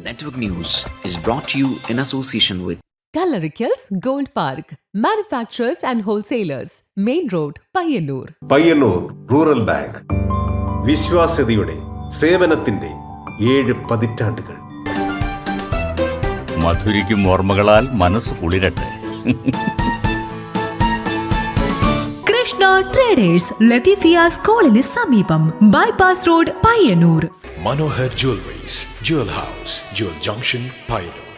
Network News is brought to you in association with Kalarikals Gold Park, manufacturers and wholesalers, Main Road, Payyannur. Payyannur rural bank വിശ്വാസ്യതയുടെ സേവനത്തിന്റെ 7 പതിറ്റാണ്ടുകൾ. മധുരിക്കും ഓർമ്മകളാൽ മനസ്സ് കുളിരട്ടെ. Krishna traders Latheefiya സ്കൂളിന് സമീപം bypass road Payyanur. Manohar Jewelries, Jewel House, Jewel Junction, Payyanur,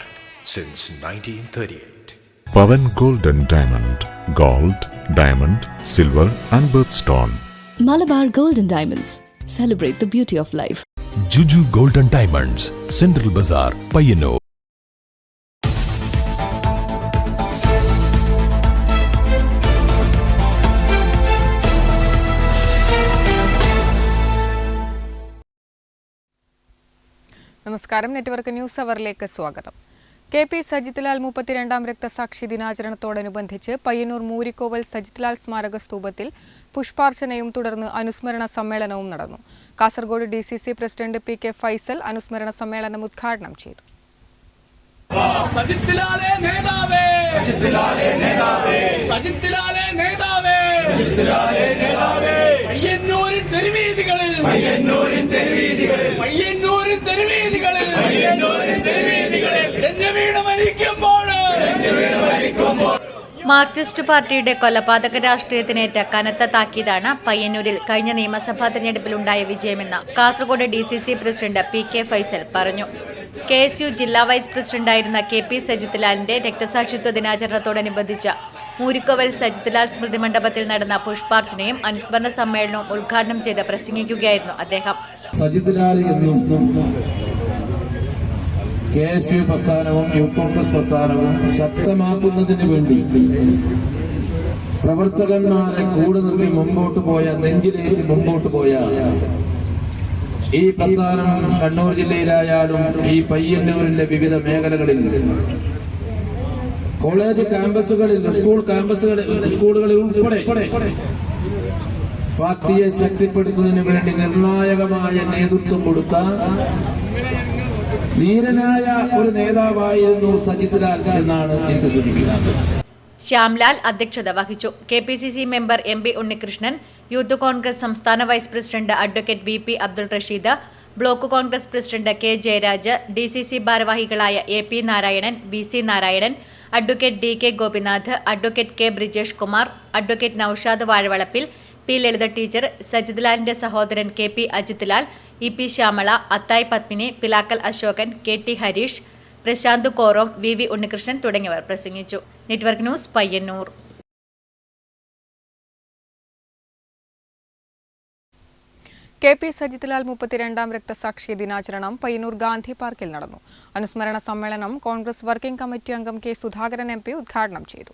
since 1938. Pavan Gold and Diamond, Gold, Diamond, Silver and Birthstone. Malabar Gold and Diamonds, celebrate the beauty of life. Juju Gold and Diamonds, Central Bazaar, Payyannur. നമസ്കാരം. Network news അവറിലേക്ക് സ്വാഗതം. KP Sajithlal 32ാം രക്തസാക്ഷി ദിനാചരണത്തോടനുബന്ധിച്ച് പയ്യന്നൂർ മൂരിക്കോവൽ സജിത്ലാൽ സ്മാരക സ്തൂപത്തിൽ പുഷ്പാർച്ചനയും തുടർന്ന് അനുസ്മരണ സമ്മേളനവും നടന്നു. Kasaragod DCC president PK Faisal അനുസ്മരണ സമ്മേളനം ഉദ്ഘാടനം ചെയ്തു. മാർക്സിസ്റ്റ് പാർട്ടിയുടെ കൊലപാതക രാഷ്ട്രീയത്തിനേറ്റ കനത്ത താക്കീതാണ് പയ്യന്നൂരിൽ കഴിഞ്ഞ നിയമസഭാ തെരഞ്ഞെടുപ്പിലുണ്ടായ വിജയമെന്ന് Kasaragod DCC president PK Faisal പറഞ്ഞു. KSU ജില്ലാ വൈസ് പ്രസിഡന്റായിരുന്ന KP സജിത്ലാലിന്റെ രക്തസാക്ഷിത്വ ദിനാചരണത്തോടനുബന്ധിച്ച് മൂരിക്കോവൽ സജിത്ലാൽ സ്മൃതി മണ്ഡപത്തിൽ നടന്ന പുഷ്പാർച്ചനയും അനുസ്മരണ സമ്മേളനവും ഉദ്ഘാടനം ചെയ്ത് പ്രസംഗിക്കുകയായിരുന്നു അദ്ദേഹം. KSU പ്രസ്ഥാനവും യൂത്ത് കോൺഗ്രസ് പ്രസ്ഥാനവും ശക്തമാക്കുന്നതിന് വേണ്ടി പ്രവർത്തകന്മാരെ കൂടെ നിർത്തി മുമ്പോട്ട് പോയ, നെഞ്ചിലേറ്റി മുമ്പോട്ട് പോയ ഈ പ്രസ്ഥാനം കണ്ണൂർ ജില്ലയിലായാലും ഈ പയ്യന്നൂരിലെ വിവിധ മേഖലകളിൽ, കോളേജ് ക്യാമ്പസുകളിൽ, സ്കൂളുകളിൽ ഉൾപ്പെടെ പാർട്ടിയെ ശക്തിപ്പെടുത്തുന്നതിന് വേണ്ടി നിർണായകമായ നേതൃത്വം കൊടുത്ത ധീരനായ ഒരു നേതാവായിരുന്നു സജിത്ലാൽ എന്നാണ് എനിക്ക് സൂചിപ്പിക്കുന്നത്. ശ്യാംലാൽ അധ്യക്ഷത വഹിച്ചു. KPCC member MP Unnikrishnan, Youth Congress സംസ്ഥാന vice president advocate VP Abdul Rasheed, block Congress president K Jayaraj, DCC ഭാരവാഹികളായ AP Narayanan, VC Narayanan, advocate DK Gopinath, advocate K Brijesh Kumar, advocate Noushad Vazhavalappil, P Lalitha teacher, സജിത്ലാലിന്റെ സഹോദരൻ KP അജിത്ലാൽ, EP Shyamala, അത്തായി Padmini, Pilakkal Ashokan, KT Harish, Prashant Korom, VV Unnikrishnan തുടങ്ങിയവർ പ്രസംഗിച്ചു. Network news Payyanur. KP Sajithlal 32ാം രക്തസാക്ഷി ദിനാചരണം പയ്യന്നൂർ ഗാന്ധി പാർക്കിൽ നടന്നു. അനുസ്മരണ സമ്മേളനം കോൺഗ്രസ് വർക്കിംഗ് കമ്മിറ്റി അംഗം K സുധാകരൻ MP ഉദ്ഘാടനം ചെയ്തു.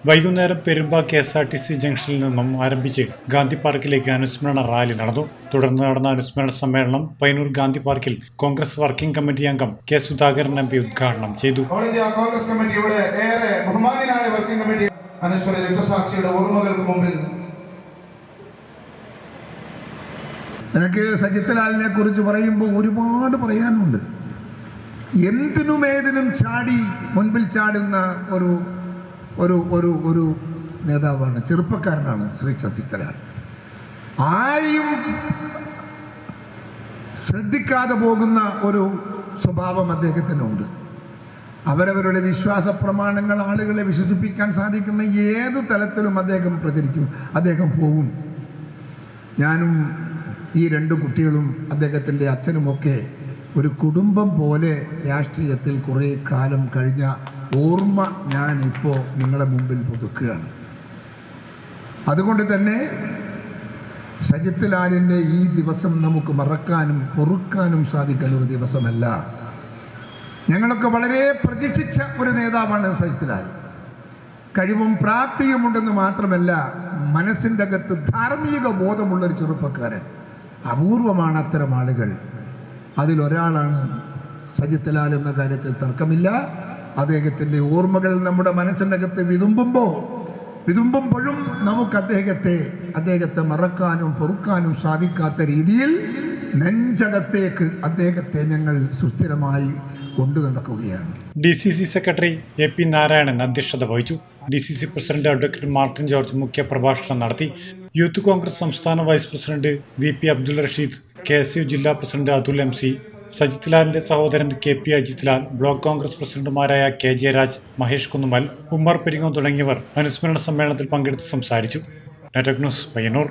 വൈകുന്നേരം പെരുമ്പ KSRTC ജംഗ്ഷനിൽ നിന്നും ആരംഭിച്ച് ഗാന്ധി പാർക്കിലേക്ക് അനുസ്മരണ റാലി നടന്നു. തുടർന്ന് നടന്ന അനുസ്മരണ സമ്മേളനം പയ്യന്നൂർ ഗാന്ധി പാർക്കിൽ കോൺഗ്രസ് വർക്കിംഗ് കമ്മിറ്റി അംഗം K സുധാകരൻ MP ഉദ്ഘാടനം ചെയ്തു. കോൺഗ്രസ് കമ്മിറ്റിയുടെ ഏറെ ബഹുമാനായ വർക്കിംഗ് കമ്മിറ്റി അനുസ്മരണ രക്തസാക്ഷിയുടെ ഓർമ്മകൾക്ക് മുമ്പിൽ എനിക്ക് സജിത്ലാലിനെ കുറിച്ച് പറയുമ്പോൾ ഒരുപാട് പറയാനുണ്ട്. എന്തിനുമേതിനും ചാടി മുൻപിൽ ചാടുന്ന ഒരു ഒരു ഒരു ഒരു നേതാവാണ്, ചെറുപ്പക്കാരനാണ് ശ്രീ സജിത്ലാൽ. ആരെയും ശ്രദ്ധിക്കാതെ പോകുന്ന ഒരു സ്വഭാവം അദ്ദേഹത്തിനുണ്ട്. അവരവരുടെ വിശ്വാസ പ്രമാണങ്ങൾ ആളുകളെ വിശ്വസിപ്പിക്കാൻ സാധിക്കുന്ന ഏതു തലത്തിലും അദ്ദേഹം പ്രചരിക്കും, അദ്ദേഹം പോകും. ഞാനും ഈ 2 കുട്ടികളും അദ്ദേഹത്തിൻ്റെ അച്ഛനുമൊക്കെ ഒരു കുടുംബം പോലെ രാഷ്ട്രീയത്തിൽ കുറേ കാലം കഴിഞ്ഞ ഓർമ്മ ഞാൻ ഇപ്പോൾ നിങ്ങളുടെ മുമ്പിൽ പുതുക്കുകയാണ്. അതുകൊണ്ട് തന്നെ സജിത്ലാലിൻ്റെ ഈ ദിവസം നമുക്ക് മറക്കാനും പൊറുക്കാനും സാധിക്കുന്ന ഒരു ദിവസമല്ല. ഞങ്ങളൊക്കെ വളരെ പ്രതീക്ഷിച്ച ഒരു നേതാവാണ് സജിത്ലാൽ. കഴിവും പ്രാപ്തിയുമുണ്ടെന്ന് മാത്രമല്ല, മനസ്സിൻ്റെ അകത്ത് ധാർമ്മിക ബോധമുള്ളൊരു ചെറുപ്പക്കാരൻ. അപൂർവമാണ് അത്തരം ആളുകൾ. അതിലൊരാളാണ് സജിത്ലാൽ എന്ന കാര്യത്തിൽ തർക്കമില്ല. അദ്ദേഹത്തിൻ്റെ ഓർമ്മകൾ നമ്മുടെ മനസ്സിനകത്ത് വിതുമ്പുമ്പോഴും നമുക്ക് അദ്ദേഹത്തെ മറക്കാനും പൊറുക്കാനും സാധിക്കാത്ത രീതിയിൽ നെഞ്ചകത്തേക്ക് അദ്ദേഹത്തെ ഞങ്ങൾ സുസ്ഥിരമായി കൊണ്ടു നടക്കുകയാണ്. DCC സെക്രട്ടറി AP നാരായണൻ അധ്യക്ഷത വഹിച്ചു. DCC president advocate Martin George മുഖ്യപ്രഭാഷണം നടത്തി. യൂത്ത് കോൺഗ്രസ് സംസ്ഥാന vice president VP Abdul Rasheed, KSU ജില്ലാ പ്രസിഡന്റ് അതുൽ MC, സജിത് ലാലിന്റെ സഹോദരൻ KP അജിത് ലാൽ, ബ്ലോക്ക് കോൺഗ്രസ് പ്രസിഡന്റുമാരായ KJ രാജ്, മഹേഷ് കുന്നുമൽ, ഉമ്മർ പെരിങ്ങോം തുടങ്ങിയവർ അനുസ്മരണ സമ്മേളനത്തിൽ പങ്കെടുത്ത് സംസാരിച്ചു. Network news Payyanur.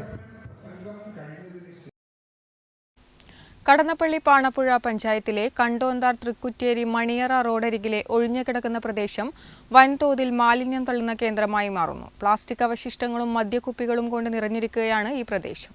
കടന്നപ്പള്ളി പാണപ്പുഴ പഞ്ചായത്തിലെ കണ്ടോന്താർ തൃക്കുറ്റേരി മണിയറ റോഡരികിലെ ഒഴിഞ്ഞുകിടക്കുന്ന പ്രദേശം വൻതോതിൽ മാലിന്യം തള്ളുന്ന കേന്ദ്രമായി മാറുന്നു. പ്ലാസ്റ്റിക് അവശിഷ്ടങ്ങളും മദ്യക്കുപ്പികളും കൊണ്ട് നിറഞ്ഞിരിക്കുകയാണ് ഈ പ്രദേശം.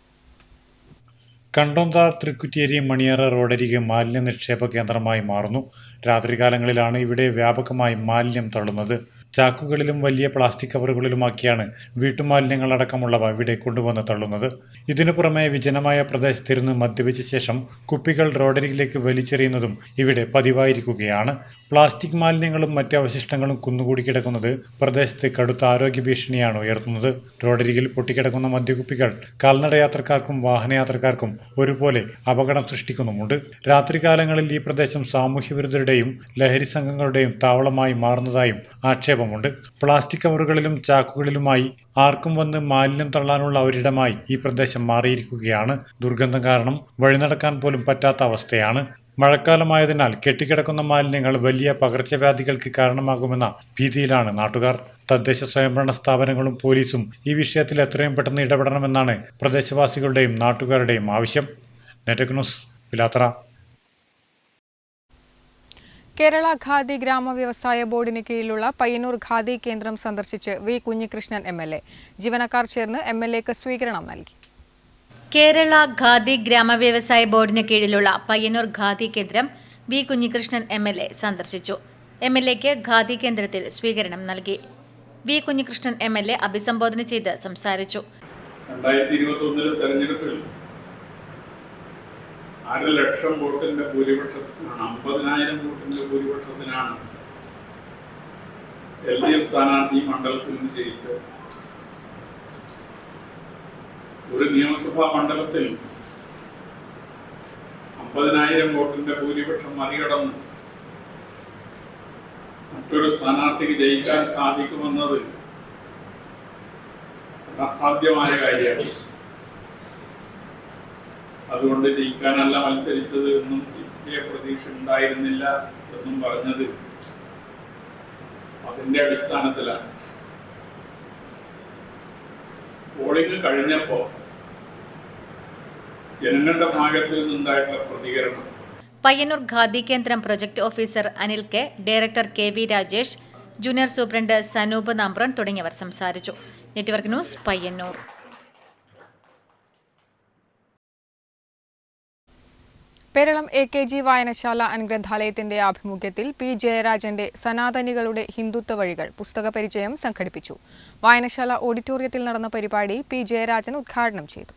കണ്ടോന്താർ തൃക്കുറ്റേരി മണിയറ റോഡരികെ മാലിന്യ നിക്ഷേപ കേന്ദ്രമായി മാറുന്നു. രാത്രികാലങ്ങളിലാണ് ഇവിടെ വ്യാപകമായി മാലിന്യം തള്ളുന്നത്. ചാക്കുകളിലും വലിയ പ്ലാസ്റ്റിക് കവറുകളിലുമാക്കിയാണ് വീട്ടുമാലിന്യങ്ങളടക്കമുള്ളവ ഇവിടെ കൊണ്ടുവന്ന് തള്ളുന്നത്. ഇതിനു പുറമെ വിജനമായ പ്രദേശത്തിരുന്ന് മദ്യപിച്ച ശേഷം കുപ്പികൾ റോഡരികിലേക്ക് വലിച്ചെറിയുന്നതും ഇവിടെ പതിവായിരിക്കുകയാണ്. പ്ലാസ്റ്റിക് മാലിന്യങ്ങളും മറ്റ് അവശിഷ്ടങ്ങളും കുന്നുകൂടി കിടക്കുന്നത് പ്രദേശത്ത് കടുത്ത ആരോഗ്യ ഭീഷണിയാണ് ഉയർത്തുന്നത്. റോഡരികിൽ പൊട്ടിക്കിടക്കുന്ന മദ്യക്കുപ്പികൾ കാൽനടയാത്രക്കാർക്കും വാഹനയാത്രക്കാർക്കും ഒരുപോലെ അപകടം സൃഷ്ടിക്കുന്നുമുണ്ട്. രാത്രികാലങ്ങളിൽ ഈ പ്രദേശം സാമൂഹ്യവിരുദ്ധരുടെയും ലഹരി സംഘങ്ങളുടെയും താവളമായി മാറുന്നതായും ആക്ഷേപമുണ്ട്. പ്ലാസ്റ്റിക് കവറുകളിലും ചാക്കുകളിലുമായി ആർക്കും വന്ന് മാലിന്യം തള്ളാനുള്ള ഒരിടമായി ഈ പ്രദേശം മാറിയിരിക്കുകയാണ്. ദുർഗന്ധം കാരണം വഴിനടക്കാൻ പോലും പറ്റാത്ത അവസ്ഥയാണ്. മഴക്കാലമായതിനാൽ കെട്ടിക്കിടക്കുന്ന മാലിന്യങ്ങൾ വലിയ പകർച്ചവ്യാധികൾക്ക് കാരണമാകുമെന്ന ഭീതിയിലാണ് നാട്ടുകാർ. തദ്ദേശ സ്വയംഭരണ സ്ഥാപനങ്ങളും പോലീസും ഈ വിഷയത്തിൽ എത്രയും പെട്ടെന്ന് ഇടപെടണമെന്നാണ് പ്രദേശവാസികളുടെയും നാട്ടുകാരുടെയും ആവശ്യം. Network news Pilathara. കേരള ഖാദി ഗ്രാമ വ്യവസായ ബോർഡിന് കീഴിലുള്ള പയ്യന്നൂർ ഖാദി കേന്ദ്രം സന്ദർശിച്ച് V കുഞ്ഞികൃഷ്ണൻ MLA. ജീവനക്കാർ ചേർന്ന് MLAക്ക് സ്വീകരണം നൽകി. കേരള ഖാദി ഗ്രാമ വ്യവസായ ബോർഡിന് കീഴിലുള്ള പയ്യന്നൂർ ഖാദി കേന്ദ്രം V കുഞ്ഞികൃഷ്ണൻ MLA സന്ദർശിച്ചു. MLAക്ക് ഖാദി കേന്ദ്രത്തിൽ സ്വീകരണം നൽകി. V കുഞ്ഞികൃഷ്ണൻ MLA അഭിസംബോധന ചെയ്ത് സംസാരിച്ചു. 2021 തെരഞ്ഞെടുപ്പിൽ 6 ലക്ഷം വോട്ടിന്റെ ഭൂരിപക്ഷത്തിനാണ് 50,000 വോട്ടിന്റെ ഭൂരിപക്ഷത്തിനാണ് LDF സ്ഥാനാർത്ഥി മണ്ഡലത്തിൽ നിന്ന് ജയിച്ചത്. ഒരു നിയമസഭാ മണ്ഡലത്തിൽ 50,000 വോട്ടിന്റെ ഭൂരിപക്ഷം മറികടന്ന് മറ്റൊരു സ്ഥാനാർത്ഥിക്ക് ജയിക്കാൻ സാധിക്കുമെന്നത് അസാധ്യമായ കാര്യമാണ്. അതുകൊണ്ട് ജയിക്കാനല്ല മത്സരിച്ചത് എന്നും വലിയ പ്രതീക്ഷ ഉണ്ടായിരുന്നില്ല എന്നും പറഞ്ഞത് അതിന്റെ അടിസ്ഥാനത്തിലാണ്. പോളിംഗ് കഴിഞ്ഞപ്പോൾ ജനങ്ങളുടെ ഭാഗത്ത് നിന്നുണ്ടായിട്ടുള്ള പ്രതികരണം. പയ്യന്നൂർ ഖാദി കേന്ദ്രം project officer Anil K, director KV Rajesh, junior superintendent Sanoop Nambran തുടങ്ങിയവർ സംസാരിച്ചു. Network news Payyanur. Peralam AKG വായനശാല ഗ്രന്ഥാലയത്തിന്റെ ആഭിമുഖ്യത്തിൽ P ജയരാജന്റെ സനാതനികളുടെ ഹിന്ദുത്വ വഴികൾ പുസ്തക പരിചയം സംഘടിപ്പിച്ചു. വായനശാല ഓഡിറ്റോറിയത്തിൽ നടന്ന പരിപാടി P ജയരാജൻ ഉദ്ഘാടനം ചെയ്തു.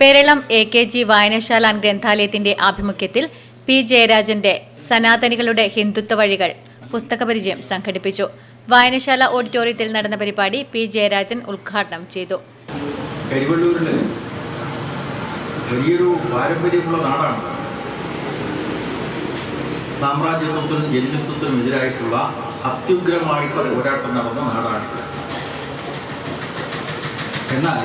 പേരളം AKG വായനശാല ഗ്രന്ഥാലയത്തിന്റെ ആഭിമുഖ്യത്തിൽ P ജയരാജന്റെ സനാതനികളുടെ ഹിന്ദുത്വ വഴികൾ പുസ്തക പരിചയം സംഘടിപ്പിച്ചു. വായനശാല ഓഡിറ്റോറിയത്തിൽ നടന്ന പരിപാടി P ജയരാജൻ ഉദ്ഘാടനം ചെയ്തു. വലിയൊരു പാരമ്പര്യമുള്ള നാടാണ്. സാമ്രാജ്യത്വത്തിനും ജന്മിത്വത്തിനും എതിരായിട്ടുള്ള അത്യുഗ്രമായിട്ടുള്ള പോരാട്ടം നടന്ന നാടാണ്. എന്നാൽ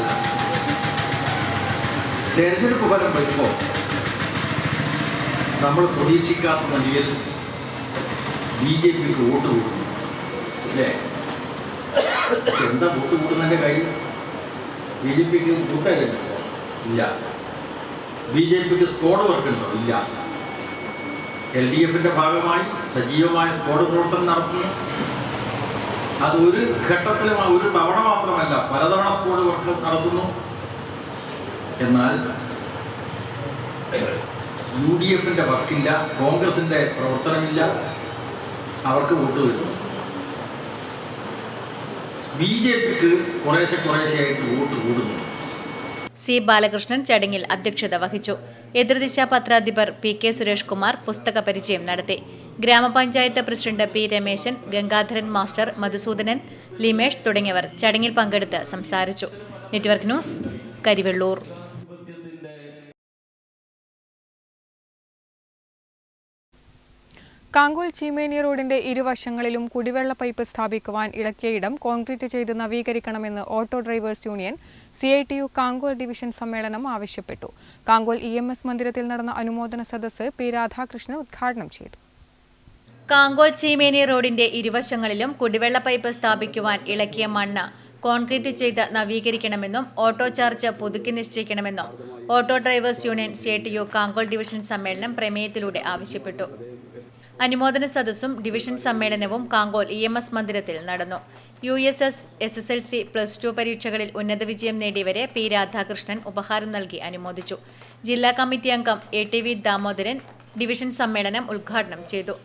തെരഞ്ഞെടുപ്പ് ഫലം വരുമ്പോൾ നമ്മൾ പ്രതീക്ഷിക്കാത്ത നിലയിൽ BJPക്ക് വോട്ട് കൂടുന്നു. അല്ലേ? എന്താ വോട്ട് കൂടുന്നതിൻ്റെ കാര്യം? BJPക്ക് കൂട്ടായില്ല. ഇല്ല. BJPക്ക് സ്ക്വാഡ് വർക്കുണ്ടോ? ഇല്ല. LDFന്റെ ഭാഗമായി സജീവമായ സ്ക്വാഡ് പ്രവർത്തനം നടത്തുന്നു. അത് ഒരു ഘട്ടത്തിലും ഒരു തവണ മാത്രമല്ല, പലതവണ സ്ക്വാഡ് വർക്ക് നടത്തുന്നു. എന്നാൽ UDFന്റെ വർക്കില്ല, കോൺഗ്രസിന്റെ പ്രവർത്തനമില്ല, അവർക്ക് വോട്ട് വരുന്നു. BJPക്ക് കുറേശ്ശെയായിട്ട് വോട്ട് കൂടുന്നു. സി ബാലകൃഷ്ണൻ ചടങ്ങിൽ അധ്യക്ഷത വഹിച്ചു. എതിർദിശ പത്രാധിപർ പി കെ സുരേഷ് കുമാർ പുസ്തക പരിചയം നടത്തി. ഗ്രാമപഞ്ചായത്ത് president P Rameshan, Gangadharan master, Madhusoodanan, Limesh തുടങ്ങിയവർ ചടങ്ങിൽ പങ്കെടുത്ത് സംസാരിച്ചു. Network news, Karivellur. കാങ്കോൽ ചീമേനി റോഡിന്റെ ഇരുവശങ്ങളിലും കുടിവെള്ള പൈപ്പ് സ്ഥാപിക്കുവാൻ ഇളക്കിയ ഇടം കോൺക്രീറ്റ് ചെയ്ത് നവീകരിക്കണമെന്ന് auto drivers union CITU Kankol division സമ്മേളനം ആവശ്യപ്പെട്ടു. കാങ്കോൽ EMS മന്ദിരത്തിൽ നടന്ന അനുമോദന സദസ്സ് പി രാധാകൃഷ്ണൻ ഉദ്ഘാടനം ചെയ്തു. കാങ്കോൽ ചീമേനി റോഡിന്റെ ഇരുവശങ്ങളിലും കുടിവെള്ള പൈപ്പ് സ്ഥാപിക്കുവാൻ ഇളക്കിയ മണ്ണ് കോൺക്രീറ്റ് ചെയ്ത് നവീകരിക്കണമെന്നും ഓട്ടോ ചാർജ് പുതുക്കി നിശ്ചയിക്കണമെന്നും auto drivers union CITU Kankol division സമ്മേളനം പ്രമേയത്തിലൂടെ ആവശ്യപ്പെട്ടു. അനുമോദന സദസ്സും ഡിവിഷൻ സമ്മേളനവും കാങ്കോൽ EMS മന്ദിരത്തിൽ നടന്നു. USS SSLC +2 പരീക്ഷകളിൽ ഉന്നത വിജയം നേടിയവരെ പി രാധാകൃഷ്ണൻ ഉപഹാരം നൽകി അനുമോദിച്ചു. ജില്ലാ കമ്മിറ്റി അംഗം ATV ദാമോദരൻ ഡിവിഷൻ സമ്മേളനം ഉദ്ഘാടനം ചെയ്തു.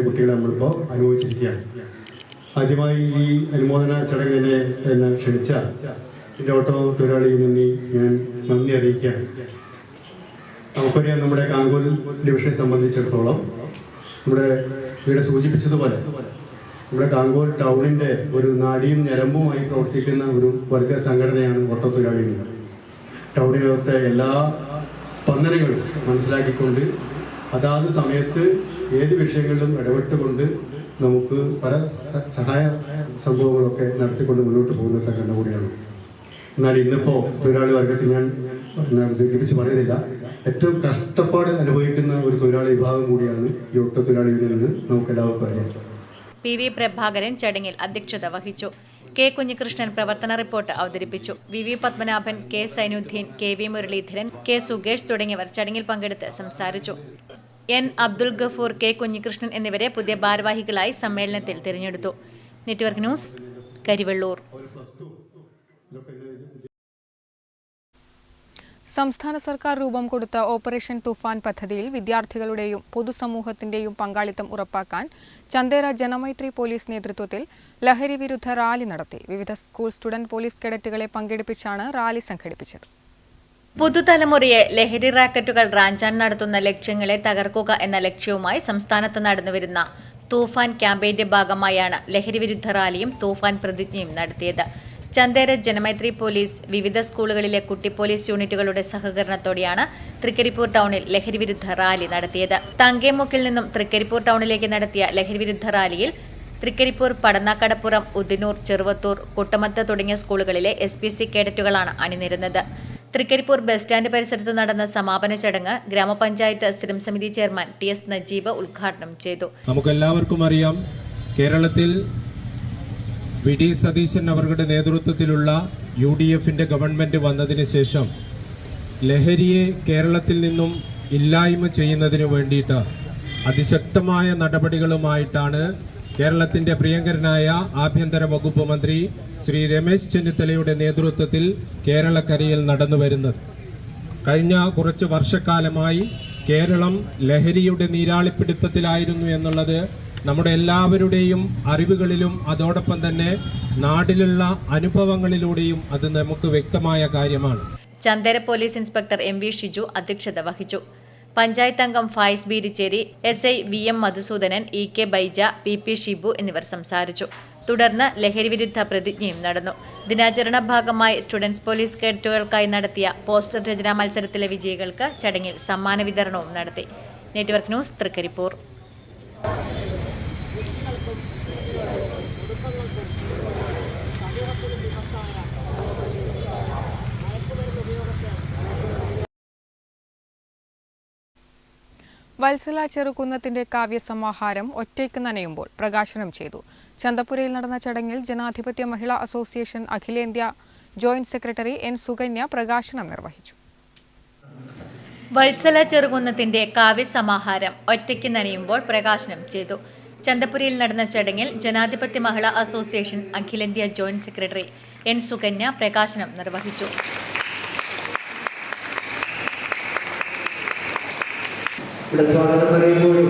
കുട്ടികളെ നമ്മളിപ്പോൾ അനുഭവിച്ചിരിക്കുകയാണ്. ആദ്യമായി ഈ അനുമോദന ചടങ്ങിനെ എന്നെ ക്ഷണിച്ച എൻ്റെ ഓട്ടോ തൊഴിലാളി യൂണിയനെ ഞാൻ നന്ദി അറിയിക്കുകയാണ്. നമുക്കറിയാം, നമ്മുടെ കാങ്കോൽ ഡിവിഷനെ സംബന്ധിച്ചിടത്തോളം ഇവിടെ സൂചിപ്പിച്ചതുപോലെ നമ്മുടെ കാങ്കോൽ ടൗണിൻ്റെ ഒരു നാടിയും ഞരമ്പുമായി പ്രവർത്തിക്കുന്ന ഒരു വർഗ സംഘടനയാണ് ഓട്ടോ തൊഴിലാളി യൂണിയൻ. ടൗണിനകത്തെ എല്ലാ സ്പന്ദനങ്ങളും മനസ്സിലാക്കിക്കൊണ്ട് അതാത് സമയത്ത് ഏത് വിഷയങ്ങളിലും ഇടപെട്ടുകൊണ്ട് നമുക്ക് പല സഹായ സംഭവങ്ങളൊക്കെ നടത്തിക്കൊണ്ട് മുന്നോട്ട് പോകുന്ന സംഘടന കൂടിയാണ്. എന്നാൽ ഇന്നിപ്പോൾ തൊഴിലാളി വർഗത്തിൽ ഞാൻ ദീർഘിപ്പിച്ച് പറയുന്നില്ല, ഏറ്റവും കഷ്ടപ്പാട് അനുഭവിക്കുന്ന ഒരു തൊഴിലാളി വിഭാഗം കൂടിയാണ് ഈ ഓട്ടോ തൊഴിലാളി യൂണിയൻ നമുക്ക് എല്ലാവർക്കും അറിയാം. PV പ്രഭാകരൻ ചടങ്ങിൽ അധ്യക്ഷത വഹിച്ചു. K കുഞ്ഞികൃഷ്ണൻ പ്രവർത്തന റിപ്പോർട്ട് അവതരിപ്പിച്ചു. VV Padmanabhan, K Zainuddin, KV Muraleedharan, K Sukesh തുടങ്ങിയവർ ചടങ്ങിൽ പങ്കെടുത്ത് സംസാരിച്ചു. N അബ്ദുൽ ഗഫൂർ, K കുഞ്ഞികൃഷ്ണൻ എന്നിവരെ പുതിയ ഭാരവാഹികളായി സമ്മേളനത്തിൽ തിരഞ്ഞെടുത്തു. Network news, Karivellur. സംസ്ഥാന സർക്കാർ രൂപം കൊടുത്ത ഓപ്പറേഷൻ തുഫാൻ പദ്ധതിയിൽ വിദ്യാർത്ഥികളുടെയും പൊതുസമൂഹത്തിന്റെയും പങ്കാളിത്തം ഉറപ്പാക്കാൻ ചന്ദേര ജനമൈത്രി പോലീസ് നേതൃത്വത്തിൽ ലഹരി വിരുദ്ധ റാലി നടത്തി. വിവിധ സ്കൂൾ സ്റ്റുഡന്റ് പോലീസ് കേഡറ്റുകളെ പങ്കെടുപ്പിച്ചാണ് റാലി സംഘടിപ്പിച്ചത്. പുതുതലമുറയെ ലഹരി റാക്കറ്റുകൾ റാഞ്ചാൻ നടത്തുന്ന ലക്ഷ്യങ്ങളെ തകർക്കുക എന്ന ലക്ഷ്യവുമായി സംസ്ഥാനത്ത് നടന്നുവരുന്ന തൂഫാൻ ക്യാമ്പയിന്റെ ഭാഗമായാണ് ലഹരി വിരുദ്ധ റാലിയും തൂഫാൻ പ്രതിജ്ഞയും നടത്തിയത്. ചന്ദേര ജനമൈത്രി പോലീസ് വിവിധ സ്കൂളുകളിലെ കുട്ടി പോലീസ് യൂണിറ്റുകളുടെ സഹകരണത്തോടെയാണ് തൃക്കരിപ്പൂർ ടൗണിൽ ലഹരി വിരുദ്ധ റാലി നടത്തിയത്. തങ്കേമുക്കിൽ നിന്നും തൃക്കരിപ്പൂർ ടൗണിലേക്ക് നടത്തിയ ലഹരി വിരുദ്ധ റാലിയിൽ തൃക്കരിപ്പൂർ, പടന്നാക്കടപ്പുറം, ഉദിനൂർ, ചെറുവത്തൂർ, കുട്ടമത്ത് തുടങ്ങിയ സ്കൂളുകളിലെ SPC കേഡറ്റുകളാണ് അണിനിരുന്നത്. തൃക്കരിപ്പൂർ ബസ് സ്റ്റാൻഡ് പരിസരത്ത് നടന്ന സമാപന ചടങ്ങ് ഗ്രാമപഞ്ചായത്ത് സ്ഥിരം സമിതി ചെയർമാൻ TS നജീബ് ഉദ്ഘാടനം ചെയ്തു. നമുക്കെല്ലാവർക്കും അറിയാം, കേരളത്തിൽ VD സതീശൻ അവരുടെ നേതൃത്വത്തിലുള്ള UDFന്റെ ഗവൺമെന്റ് വന്നതിന് ശേഷം ലഹരിയെ കേരളത്തിൽ നിന്നും ഇല്ലായ്മ ചെയ്യുന്നതിന് വേണ്ടിയിട്ട് അതിശക്തമായ നടപടികളുമായിട്ടാണ് കേരളത്തിന്റെ പ്രിയങ്കരനായ ആഭ്യന്തര വകുപ്പ് മന്ത്രി ശ്രീ രമേശ് ചെന്നിത്തലയുടെ നേതൃത്വത്തിൽ കേരളക്കരയിൽ നടന്നു വരുന്നത്. കഴിഞ്ഞ കുറച്ച് വർഷക്കാലമായി കേരളം ലഹരിയുടെ നീരാളിപ്പിടുത്തത്തിലായിരുന്നു എന്നുള്ളത് നമ്മുടെ എല്ലാവരുടെയും അറിവുകളിലും അതോടൊപ്പം തന്നെ നാട്ടിലുള്ള അനുഭവങ്ങളിലൂടെയും അത് നമുക്ക് വ്യക്തമായ കാര്യമാണ്. Chandera police inspector MV Shiju അധ്യക്ഷത വഹിച്ചു. പഞ്ചായത്ത് അംഗം Fayis Beerichery, SI VM Madhusoodanan, EK Baija, PP Shibu എന്നിവർ സംസാരിച്ചു. തുടർന്ന് ലഹരി വിരുദ്ധ പ്രതിജ്ഞയും നടന്നു. ദിനാചരണ ഭാഗമായി സ്റ്റുഡൻസ് പോലീസ് കേഡറ്റുകൾക്കായി നടത്തിയ പോസ്റ്റർ രചനാ മത്സരത്തിലെ വിജയികൾക്ക് ചടങ്ങിൽ സമ്മാന വിതരണവും നടത്തി. Network news, Trikaripur. വത്സല ചെറുകുന്നത്തിന്റെ കാവ്യസമാഹാരം ഒറ്റയ്ക്ക് നനയുമ്പോൾ പ്രകാശനം ചെയ്തു. ചന്തപുരയിൽ നടന്ന ചടങ്ങിൽ ജനാധിപത്യ മഹിളാ അസോസിയേഷൻ അഖിലേന്ത്യാ ജോയിന്റ് സെക്രട്ടറി N സുകന്യ പ്രകാശനം നിർവഹിച്ചു. വത്സല ചെറുകുന്നത്തിന്റെ കാവ്യസമാഹാരം ഒറ്റയ്ക്ക് നനയുമ്പോൾ പ്രകാശനം ചെയ്തു. ചന്തപുരയിൽ നടന്ന ചടങ്ങിൽ ജനാധിപത്യ മഹിളാ അസോസിയേഷൻ അഖിലേന്ത്യാ ജോയിന്റ് സെക്രട്ടറി N സുകന്യ പ്രകാശനം നിർവഹിച്ചു. ഇവിടെ സ്വാഗതം പറയുമ്പോഴും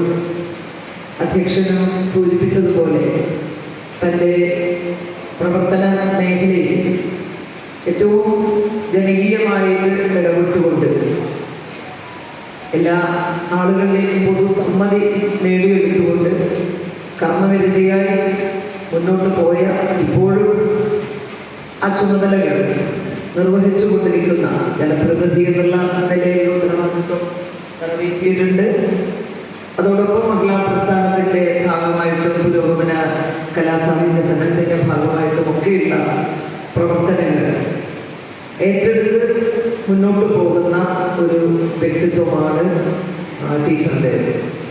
അധ്യക്ഷനും സൂചിപ്പിച്ചതുപോലെ തൻ്റെ പ്രവർത്തന മേഖലയിൽ ഏറ്റവും ജനകീയമായിട്ട് ഇടപെട്ടുകൊണ്ട് എല്ലാ ആളുകളിലേക്കും പൊതുസമ്മതി നേടിയെടുത്തുകൊണ്ട് കർമ്മനിരതയായി മുന്നോട്ട് പോയ ഇപ്പോഴും ആ ചുമതലകൾ നിർവഹിച്ചു കൊണ്ടിരിക്കുന്ന ജനപ്രതിനിധി എന്നുള്ള നിലയിലുള്ള ഉത്തരവാദിത്വം നിറവേറ്റിയിട്ടുണ്ട്. അതോടൊപ്പം മഹിളാ പ്രസ്ഥാനത്തിൻ്റെ ഭാഗമായിട്ടും പുരോഗമന കലാസാഹിത്യ സംഘത്തിൻ്റെ ഭാഗമായിട്ടും ഒക്കെയുള്ള പ്രവർത്തനങ്ങൾ ഏറ്റെടുത്ത് മുന്നോട്ട് പോകുന്ന ഒരു വ്യക്തിത്വമാണ് ടീച്ചറിൻ്റെ.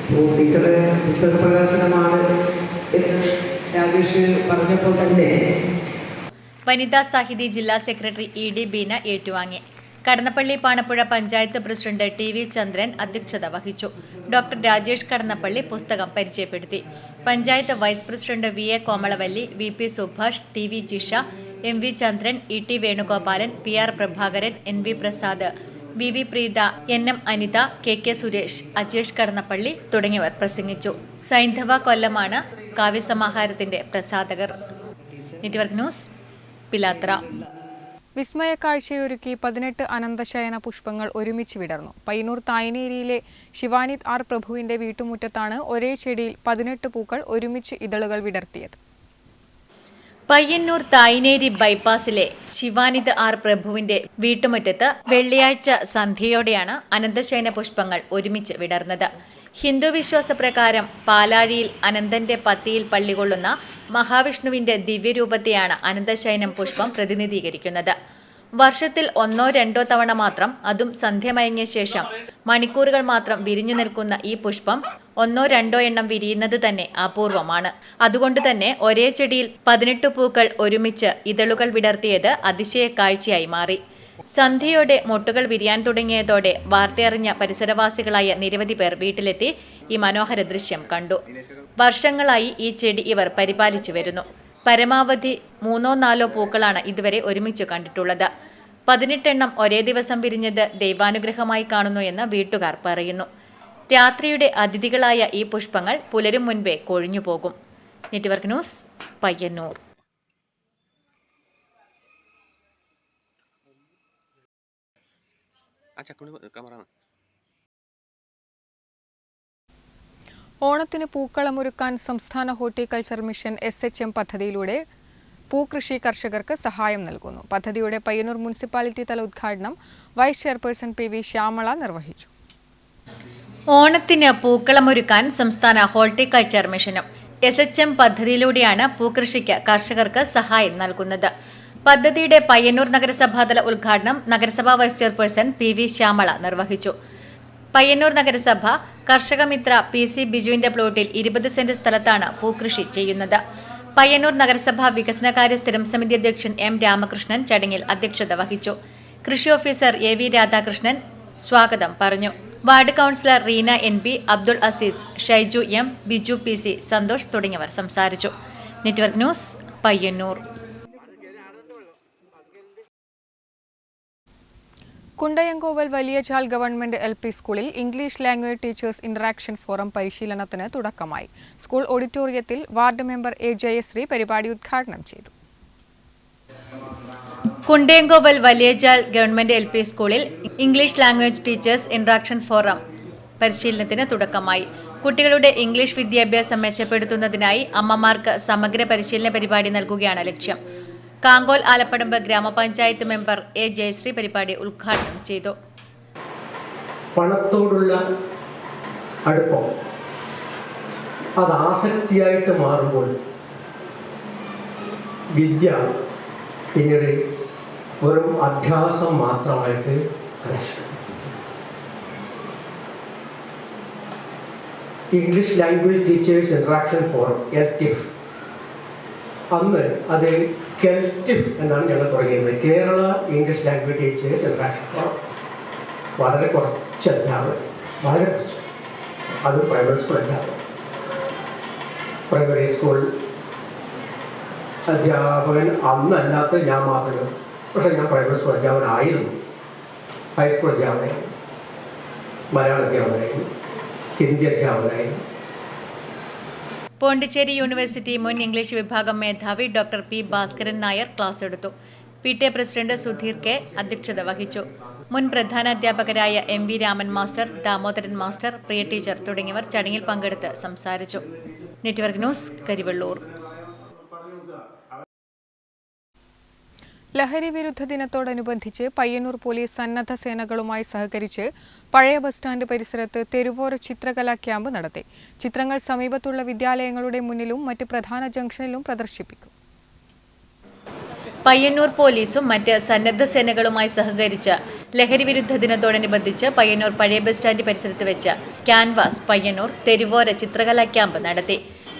അപ്പോൾ ടീച്ചറുടെ പുസ്തക പ്രകാശനമാണ് എന്ന് രാജേഷ് പറഞ്ഞപ്പോൾ തന്നെ വനിതാ സാഹിതി ജില്ലാ സെക്രട്ടറി ഇ.ഡി. ബീന ഏറ്റുവാങ്ങി. Kadannappally Panappuzha panchayat president TV. ചന്ദ്രൻ അധ്യക്ഷത വഹിച്ചു. ഡോക്ടർ രാജേഷ് കടന്നപ്പള്ളി പുസ്തകം പരിചയപ്പെടുത്തി. Panchayat vice president VA. Komalavalli, VP. Subhash, TV. Jisha, MV. Chandran, ET. Venugopalan, PR. Prabhakaran, NV. Prasad, VV. Preetha, NM. Anitha, KK. Suresh, Ajesh Kadannappally തുടങ്ങിയവർ പ്രസംഗിച്ചു. സൈന്ധവ കൊല്ലമാണ് കാവ്യസമാഹാരത്തിന്റെ പ്രസാധകർ. നെറ്റ്വർക്ക് ന്യൂസ്, പിലാത്ര. വിസ്മയ കാഴ്ചയൊരുക്കി 18 അനന്തശയന പുഷ്പങ്ങൾ ഒരുമിച്ച് വിടർന്നു. പയ്യന്നൂർ തായ്നേരിയിലെ ശിവാനിത് ആർ പ്രഭുവിന്റെ വീട്ടുമുറ്റത്താണ് ഒരേ ചെടിയിൽ 18 പൂക്കൾ ഒരുമിച്ച് ഇതളുകൾ വിടർത്തിയത്. പയ്യന്നൂർ തായ്നേരി ബൈപ്പാസിലെ ശിവാനിത് ആർ പ്രഭുവിന്റെ വീട്ടുമുറ്റത്ത് വെള്ളിയാഴ്ച സന്ധ്യയോടെയാണ് അനന്തശയന പുഷ്പങ്ങൾ ഒരുമിച്ച് വിടർന്നത്. ഹിന്ദു വിശ്വാസപ്രകാരം പാലാഴിയിൽ അനന്തന്റെ പത്തിയിൽ പള്ളികൊള്ളുന്ന മഹാവിഷ്ണുവിന്റെ ദിവ്യരൂപത്തെയാണ് അനന്തശയനം പുഷ്പം പ്രതിനിധീകരിക്കുന്നത്. വർഷത്തിൽ 1-2 തവണ മാത്രം, അതും സന്ധ്യമയങ്ങിയ ശേഷം മണിക്കൂറുകൾ മാത്രം വിരിഞ്ഞു നിൽക്കുന്ന ഈ പുഷ്പം 1-2 എണ്ണം വിരിയുന്നത് തന്നെ അപൂർവമാണ്. അതുകൊണ്ട് തന്നെ ഒരേ ചെടിയിൽ 18 പൂക്കൾ ഒരുമിച്ച് ഇതളുകൾ വിടർത്തിയത് അതിശയ കാഴ്ചയായി മാറി. സന്ധ്യയോടെ മൊട്ടുകൾ വിരിയാൻ തുടങ്ങിയതോടെ വാർത്തയറിഞ്ഞ പരിസരവാസികളായ നിരവധി പേർ വീട്ടിലെത്തി ഈ മനോഹര ദൃശ്യം കണ്ടു. വർഷങ്ങളായി ഈ ചെടി ഇവർ പരിപാലിച്ചു വരുന്നു. പരമാവധി 3-4 പൂക്കളാണ് ഇതുവരെ ഒരുമിച്ച് കണ്ടിട്ടുള്ളത്. 18 എണ്ണം ഒരേ ദിവസം വിരിഞ്ഞത് ദൈവാനുഗ്രഹമായി കാണുന്നു എന്ന് വീട്ടുകാർ പറയുന്നു. രാത്രിയുടെ അതിഥികളായ ഈ പുഷ്പങ്ങൾ പുലരും മുൻപേ കൊഴിഞ്ഞു പോകും. Network news, Payyanur. ഓണത്തിന് പൂക്കളമൊരുക്കാൻ സംസ്ഥാന ഹോർട്ടിക്കൾച്ചർ മിഷൻ SHM പദ്ധതിയിലൂടെ പൂകൃഷി കർഷകർക്ക് സഹായം നൽകുന്നു. പദ്ധതിയുടെ പയ്യന്നൂർ മുനിസിപ്പാലിറ്റി തല ഉദ്ഘാടനം വൈസ് ചെയർപേഴ്സൺ PV ശ്യാമള നിർവഹിച്ചു. ഓണത്തിന് പൂക്കളമൊരുക്കാൻ സംസ്ഥാന ഹോർട്ടിക്കൾച്ചർ മിഷനും SHM പദ്ധതിയിലൂടെയാണ് പൂകൃഷിക്ക് കർഷകർക്ക് സഹായം നൽകുന്നത്. പദ്ധതിയുടെ പയ്യന്നൂർ നഗരസഭാതല ഉദ്ഘാടനം നഗരസഭാ വൈസ് ചെയർപേഴ്സൺ PV ശ്യാമള നിർവഹിച്ചു. പയ്യന്നൂർ നഗരസഭ കർഷകമിത്ര PC ബിജുവിന്റെ പ്ലോട്ടിൽ 20 സെന്റ് സ്ഥലത്താണ് പൂകൃഷി ചെയ്യുന്നത്. പയ്യന്നൂർ നഗരസഭാ വികസനകാര്യ സ്ഥിരം സമിതി അധ്യക്ഷൻ M. രാമകൃഷ്ണൻ ചടങ്ങിൽ അധ്യക്ഷത വഹിച്ചു. കൃഷി ഓഫീസർ AV രാധാകൃഷ്ണൻ സ്വാഗതം പറഞ്ഞു. Ward councillor Reena NB, Abdul Azeez, Shyju M, Biju PC, Santhosh തുടങ്ങിയവർ സംസാരിച്ചു. Network news, Payyanur. Kundayamkoval Valiyachal government LP സ്കൂളിൽ English language teachers interaction forum പരിശീലനത്തിന് തുടക്കമായി. സ്കൂൾ ഓഡിറ്റോറിയത്തിൽ വാർഡ് മെമ്പർ A. ജയശ്രീ പരിപാടി ഉദ്ഘാടനം ചെയ്തു. കുണ്ടയങ്കോവൽ വലിയചാൽ ഗവൺമെന്റ് LP സ്കൂളിൽ English language teachers interaction forum പരിശീലനത്തിന് തുടക്കമായി. കുട്ടികളുടെ ഇംഗ്ലീഷ് വിദ്യാഭ്യാസം മെച്ചപ്പെടുത്തുന്നതിനായി അമ്മമാർക്ക് സമഗ്ര പരിശീലന പരിപാടി നൽകുകയാണ് ലക്ഷ്യം. കാങ്കോൽ ആലപ്പടമ്പ് ഗ്രാമപഞ്ചായത്ത് മെമ്പർ A. ജയശ്രീ പരിപാടി ഉദ്ഘാടനം ചെയ്തു. പണത്തോടുള്ള അടുപ്പം അത് ആസക്തിയായിട്ട് മാറുമ്പോൾ വിദ്യ പിന്നീട് വെറും അഭ്യാസം മാത്രമായിട്ട് English language teachers interaction forum LTIF അന്ന് അത് കെൽറ്റിഫ് എന്നാണ് ഞങ്ങൾ തുടങ്ങിയത്. Kerala English language teachers interaction forum. വളരെ കുറച്ച് അധ്യാപകർ, വളരെ കുറച്ച്, അത് പ്രൈമറി സ്കൂൾ അധ്യാപകർ. പ്രൈമറി സ്കൂൾ അധ്യാപകൻ അന്നല്ലാത്ത ഞാൻ മാത്രമേ, പക്ഷേ ഞാൻ പ്രൈമറി സ്കൂൾ അധ്യാപകനായിരുന്നു, ഹൈസ്കൂൾ അധ്യാപകനായിരുന്നു, മലയാള അധ്യാപകനായിരുന്നു, ഹിന്ദി അധ്യാപകനായിരുന്നു. പോണ്ടിച്ചേരി യൂണിവേഴ്സിറ്റി മുൻ ഇംഗ്ലീഷ് വിഭാഗം മേധാവി doctor P Bhaskaran Nair class എടുത്തു. PTA പ്രസിഡന്റ് സുധീർ കെ അധ്യക്ഷത വഹിച്ചു. മുൻ പ്രധാനാധ്യാപകരായ MV Raman master, Damodaran master, പ്രിയ ടീച്ചർ തുടങ്ങിയവർ ചടങ്ങിൽ പങ്കെടുത്ത് സംസാരിച്ചു. Network news, Karivellur. ലഹരി വിരുദ്ധ ദിനത്തോടനുബന്ധിച്ച് പയ്യന്നൂർ പോലീസ് സന്നദ്ധ സേനകളുമായി സഹകരിച്ച് പഴയ ബസ് സ്റ്റാൻഡ് പരിസരത്ത് തെരുവോര ചിത്രകലാ ക്യാമ്പ് നടത്തി. ചിത്രങ്ങൾ സമീപത്തുള്ള വിദ്യാലയങ്ങളുടെ മുന്നിലും മറ്റ് പ്രധാന ജംഗ്ഷനിലും പ്രദർശിപ്പിക്കും. പയ്യന്നൂർ പോലീസും മറ്റ് സന്നദ്ധ സേനകളുമായി സഹകരിച്ച് ലഹരി വിരുദ്ധ ദിനത്തോടനുബന്ധിച്ച് പയ്യന്നൂർ പഴയ ബസ് സ്റ്റാൻഡ് പരിസരത്ത് വെച്ച് ക്യാൻവാസ് പയ്യന്നൂർ തെരുവോര ചിത്രകലാ ക്യാമ്പ് നടത്തി.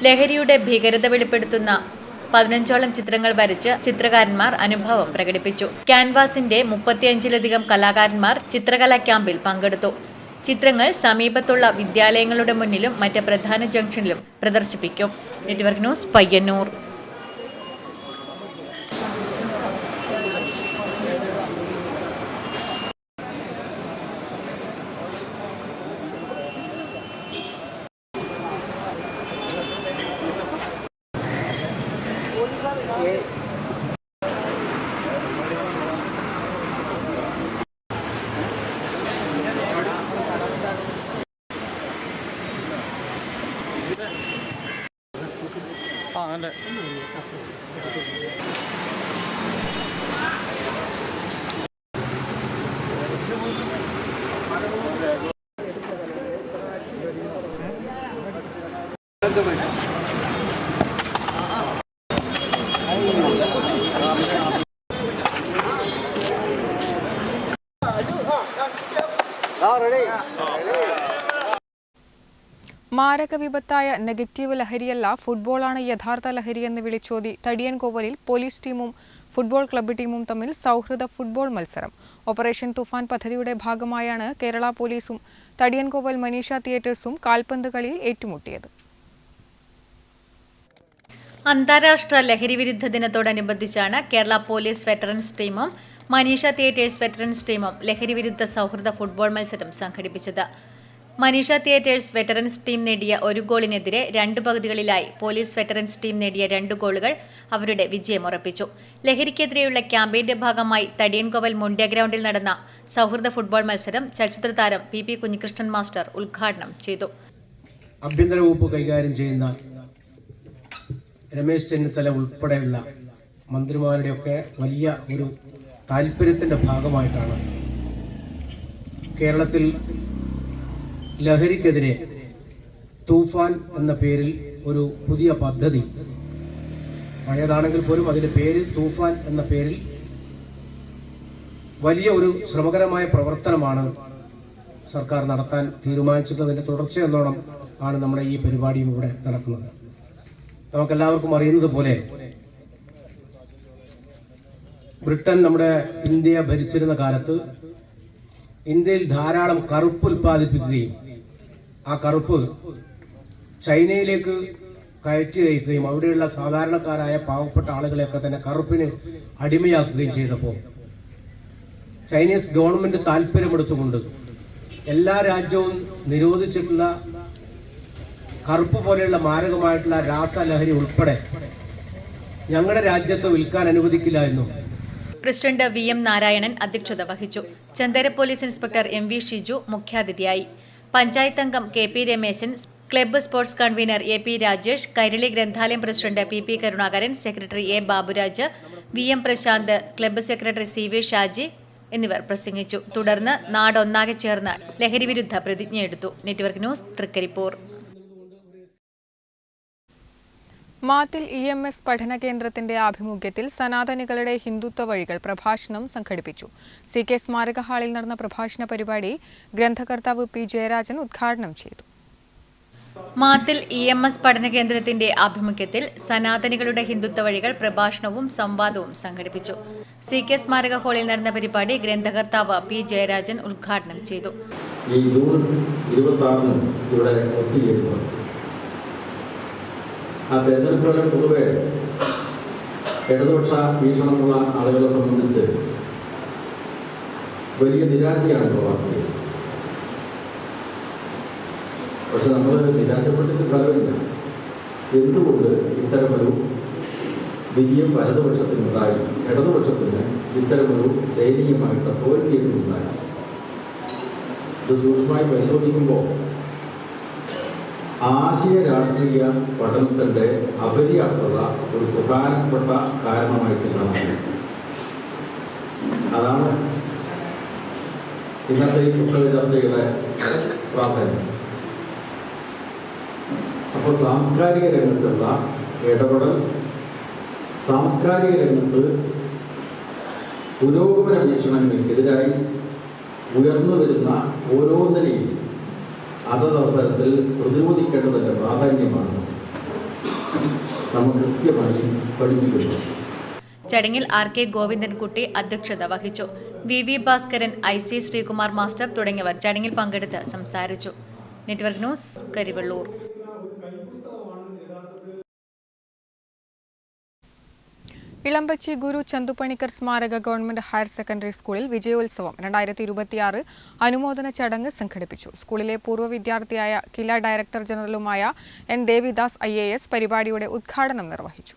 ലഹരിയുടെ ഭീകരത വെളിപ്പെടുത്തുന്ന 15ഓളം ചിത്രങ്ങൾ വരച്ച് ചിത്രകാരന്മാർ അനുഭവം പ്രകടിപ്പിച്ചു. ക്യാൻവാസിന്റെ 35ലധികം കലാകാരന്മാർ ചിത്രകലാ ക്യാമ്പിൽ പങ്കെടുത്തു. ചിത്രങ്ങൾ സമീപത്തുള്ള വിദ്യാലയങ്ങളുടെ മുന്നിലും മറ്റ് പ്രധാന ജംഗ്ഷനിലും പ്രദർശിപ്പിക്കും. Network news, Payyanur. മാരക വിപത്തായ നെഗറ്റീവ് ലഹരിയല്ല, ഫുട്ബോളാണ് യഥാർത്ഥ ലഹരിയെന്ന് വിളിച്ചോതി തടിയൻകോവലിൽ പോലീസ് ടീമും ഫുട്ബോൾ ക്ലബ്ബ് ടീമും തമ്മിൽ സൗഹൃദ ഫുട്ബോൾ മത്സരം. ഓപ്പറേഷൻ തുഫാൻ പദ്ധതിയുടെ ഭാഗമായാണ് കേരള പോലീസും തടിയൻകോവൽ മനീഷ തിയേറ്റേഴ്സും കാൽപന്ത് കളിയിൽ ഏറ്റുമുട്ടിയത്. അന്താരാഷ്ട്ര ലഹരി വിരുദ്ധ ദിനത്തോടനുബന്ധിച്ചാണ് കേരള പോലീസ് വെറ്ററൻസ് ടീമും മനീഷ തിയേറ്റേഴ്സ് വെറ്ററൻസ് ടീമും ലഹരി വിരുദ്ധ സൗഹൃദ ഫുട്ബോൾ മത്സരം സംഘടിപ്പിച്ചത്. മനീഷ തിയേറ്റേഴ്സ് വെറ്ററൻസ് ടീം നേടിയ 1 ഗോളിനെതിരെ 2 പകുതികളിലായി പോലീസ് വെറ്ററൻസ് ടീം നേടിയ 2 ഗോളുകൾ അവരുടെ വിജയമുറപ്പിച്ചു. ലഹരിക്കെതിരെയുള്ള ക്യാമ്പയിന്റെ ഭാഗമായി തടിയൻകോവൽ മുണ്ട്യ ഗ്രൗണ്ടിൽ നടന്ന സൗഹൃദ ഫുട്ബോൾ മത്സരം ചലച്ചിത്ര താരം PP കുഞ്ഞികൃഷ്ണൻ മാസ്റ്റർ ഉദ്ഘാടനം ചെയ്തു. ആഭ്യന്തര വകുപ്പ് കൈകാര്യം ചെയ്യുന്ന രമേശ് ചെന്നിത്തല ഉൾപ്പെടെയുള്ള മന്ത്രിമാരുടെയൊക്കെ വലിയ ഒരു താല്പര്യത്തിൻ്റെ ഭാഗമായിട്ടാണ് കേരളത്തിൽ ലഹരിക്കെതിരെ തൂഫാൻ എന്ന പേരിൽ ഒരു പുതിയ പദ്ധതി, പഴയതാണെങ്കിൽ പോലും അതിൻ്റെ പേര് തൂഫാൻ എന്ന പേരിൽ വലിയ ഒരു ശ്രമകരമായ പ്രവർത്തനമാണ് സർക്കാർ നടത്താൻ തീരുമാനിച്ചിട്ടുള്ളതിൻ്റെ തുടർച്ചയെന്നോണം ആണ് നമ്മുടെ ഈ പരിപാടിയും ഇവിടെ നടക്കുന്നത്. നമുക്കെല്ലാവർക്കും അറിയുന്നത് പോലെ ബ്രിട്ടൻ നമ്മുടെ ഇന്ത്യയെ ഭരിച്ചിരുന്ന കാലത്ത് ഇന്ത്യയിൽ ധാരാളം കറുപ്പ് ഉൽപ്പാദിപ്പിക്കുകയും ആ കറുപ്പ് ചൈനയിലേക്ക് കയറ്റി അയക്കുകയും അവിടെയുള്ള സാധാരണക്കാരായ പാവപ്പെട്ട ആളുകളെയൊക്കെ തന്നെ കറുപ്പിന് അടിമയാക്കുകയും ചെയ്തപ്പോൾ ചൈനീസ് ഗവൺമെന്റ് താല്പര്യമെടുത്തുകൊണ്ട് എല്ലാ രാജ്യവും നിരോധിച്ചിട്ടുള്ള കറുപ്പ് പോലെയുള്ള മാരകമായിട്ടുള്ള രാസലഹരി ഉൾപ്പെടെ ഞങ്ങളുടെ രാജ്യത്ത് വിൽക്കാൻ അനുവദിക്കില്ല എന്നും പ്രസിഡന്റ് VM നാരായണൻ അധ്യക്ഷത വഹിച്ചു. Chandera police inspector MV Shiju മുഖ്യാതിഥിയായി. പഞ്ചായത്ത് അംഗം KP Rameshan, club sports convener AP Rajesh, Kairali ഗ്രന്ഥാലയം president PP Karunakaran, secretary A Baburaj, VM Prashanth, club secretary CV Shaji എന്നിവർ പ്രസംഗിച്ചു. തുടർന്ന് നാടൊന്നാകെ ചേർന്ന് ലഹരി വിരുദ്ധ പ്രതിജ്ഞയെടുത്തു. Network news, Trikaripur. Mathil EMS പഠന കേന്ദ്രത്തിന്റെ ആഭിമുഖ്യത്തിൽ സനാതനികളുടെ ഹിന്ദുത്വ വഴികൾ പ്രഭാഷണം സംഘടിപ്പിച്ചു. CK സ്മാരക ഹാളിൽ നടന്ന പ്രഭാഷണ പരിപാടി ഗ്രന്ഥകർത്താവ് P ജയരാജൻ ഉദ്ഘാടനം ചെയ്തു. മാത്തിൽ EMS പഠന കേന്ദ്രത്തിന്റെ ആഭിമുഖ്യത്തിൽ സനാതനികളുടെ ഹിന്ദുത്വ വഴികൾ പ്രഭാഷണവും സംവാദവും സംഘടിപ്പിച്ചു. CK സ്മാരക ഹാളിൽ നടന്ന പരിപാടി ഗ്രന്ഥകർത്താവ് P ജയരാജൻ ഉദ്ഘാടനം ചെയ്തു. ആ തെരഞ്ഞെടുപ്പുകളെ പൊതുവെ ഇടതുപക്ഷ വീക്ഷണമുള്ള ആളുകളെ സംബന്ധിച്ച് വലിയ നിരാശയാണ് ഉളവാക്കിയത്. പക്ഷെ നമ്മൾ നിരാശപ്പെട്ടിട്ട് ഫലമില്ല. എന്തുകൊണ്ട് ഇത്തരമൊരു വിജയം വലതുപക്ഷത്തിനുണ്ടായി, ഇടതുപക്ഷത്തിന് ഇത്തരമൊരു ദയനീയമായിട്ട് തോൽവിയുണ്ടായി? ഇത് സൂക്ഷ്മമായി പരിശോധിക്കുമ്പോൾ ആശയ രാഷ്ട്രീയ പഠനത്തിൻ്റെ അപര്യാപ്തത ഒരു പ്രധാനപ്പെട്ട കാരണമായിട്ട് കാണുന്നത്. അതാണ് ഇന്നത്തെ ഈ പുസ്തക ചർച്ചയുടെ പ്രാധാന്യം. അപ്പോൾ സാംസ്കാരിക രംഗത്തുള്ള ഇടപെടൽ, സാംസ്കാരിക രംഗത്ത് പുരോഗമന വീക്ഷണങ്ങൾക്കെതിരായി ഉയർന്നു വരുന്ന ഓരോന്നിനെയും അതവസരത്തിൽ പ്രതിരോധിക്കേണ്ടതിൻ്റെ പ്രാധാന്യമാണ് നമ്മൾ കൃത്യമായി പഠിപ്പിക്കുന്നത്. ചടങ്ങിൽ RK ഗോവിന്ദൻകുട്ടി അധ്യക്ഷത വഹിച്ചു. VV Bhaskaran, IC Sreekumar master തുടങ്ങിയവർ ചടങ്ങിൽ പങ്കെടുത്ത് സംസാരിച്ചു. Network news, Karivellur. ഇളമ്പച്ചി ഗുരു ചന്തുപണിക്കർ സ്മാരക ഗവൺമെന്റ് ഹയർ സെക്കൻഡറി സ്കൂളിൽ വിജയോത്സവം 2026 അനുമോദന ചടങ്ങ് സംഘടിപ്പിച്ചു. സ്കൂളിലെ പൂർവ്വ വിദ്യാർത്ഥിയായ കില ഡയറക്ടർ ജനറലുമായ N ദേവിദാസ് IAS പരിപാടിയുടെ ഉദ്ഘാടനം നിർവഹിച്ചു.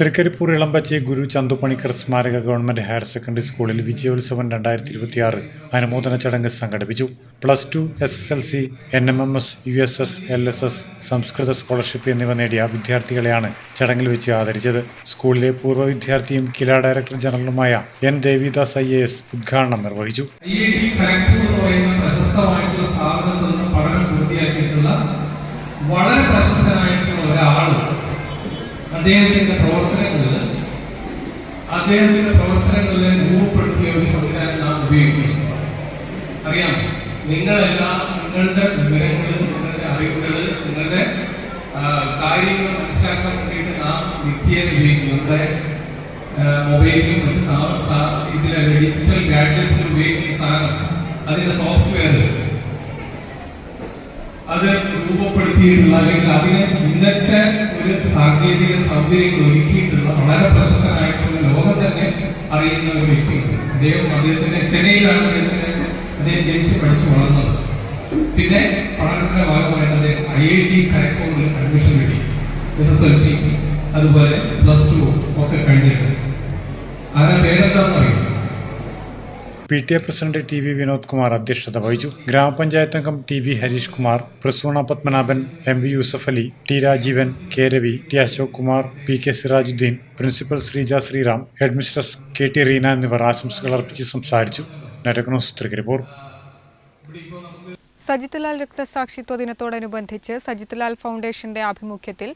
തൃക്കരിപ്പൂർ ഇളമ്പച്ചി ഗുരു ചന്തുപണിക്കർ സ്മാരക ഗവൺമെന്റ് ഹയർ സെക്കൻഡറി സ്കൂളിൽ വിജയോത്സവം 2026 അനുമോദന ചടങ്ങ് സംഘടിപ്പിച്ചു. +2, SSLC, NMMS, USS, LSS, സംസ്കൃത സ്കോളർഷിപ്പ് എന്നിവ നേടിയ വിദ്യാർത്ഥികളെയാണ് ചടങ്ങിൽ വെച്ച് ആദരിച്ചത്. സ്കൂളിലെ പൂർവ്വ വിദ്യാർത്ഥിയും കില ഡയറക്ടർ ജനറലുമായ N ദേവിദാസ് IAS ഉദ്ഘാടനം നിർവഹിച്ചു. വളരെ പ്രശസ്തനായിട്ടുള്ള ഒരാള് അദ്ദേഹത്തിന്റെ പ്രവർത്തനങ്ങളിൽ രൂപപ്പെടുത്തിയ ഒരു സംവിധാനം നാം ഉപയോഗിക്കുന്നു. അറിയാം, നിങ്ങളെല്ലാം നിങ്ങളുടെ വിവരങ്ങൾ, നിങ്ങളുടെ അറിവുകൾ, നിങ്ങളുടെ കാര്യങ്ങൾ മനസ്സിലാക്കാൻ വേണ്ടിയിട്ട് നാം നിത്യേന ഉപയോഗിക്കുന്നു. നമ്മുടെ മൊബൈലിലും മറ്റ് ഇതിലെ ഡിജിറ്റൽ ഗാഡ്ജറ്റ്സിൽ ഉപയോഗിക്കുന്ന സാധനം, അതിന്റെ സോഫ്റ്റ്വെയർ അത് രൂപപ്പെടുത്തിയിട്ടുള്ള അല്ലെങ്കിൽ അതിന് ഇന്നത്തെ ഒരു സാങ്കേതിക സൗകര്യങ്ങൾ ഒരുക്കിയിട്ടുള്ള വളരെ പ്രശസ്തനായിട്ടുള്ള ലോകം തന്നെ അറിയുന്ന ഒരു വ്യക്തിയുണ്ട്. അദ്ദേഹത്തിന്റെ ചെന്നൈയിലാണ് അദ്ദേഹം ജനിച്ച് പഠിച്ചു വളർന്നത്. പിന്നെ പഠനത്തിന്റെ ഭാഗമായിട്ട് അദ്ദേഹം IIT ഖരഗ്പൂരിൽ അഡ്മിഷൻ കിട്ടി. SSLC അതുപോലെ +2 ഒക്കെ കഴിഞ്ഞിട്ട്. അതിന്റെ പേരെന്താണെന്ന് അറിയാം? PTA president TV Vinod Kumar അധ്യക്ഷത വഹിച്ചു. ഗ്രാമപഞ്ചായത്ത് അംഗം TV Harish Kumar, Prasoona Padmanabhan, MV Yusuf Ali, T Rajeevan, K Ravi, T Ashok Kumar, PK Sirajuddin, principal Sreeja Sreeram, head mistress KT Reena എന്നിവർ ആശംസകൾ അർപ്പിച്ച് സംസാരിച്ചു. Network news, Trikaripur. സജിത് ലാൽ രക്തസാക്ഷിത്വ ദിനത്തോടനുബന്ധിച്ച് സജിത് ലാൽ ഫൗണ്ടേഷന്റെ ആഭിമുഖ്യത്തിൽ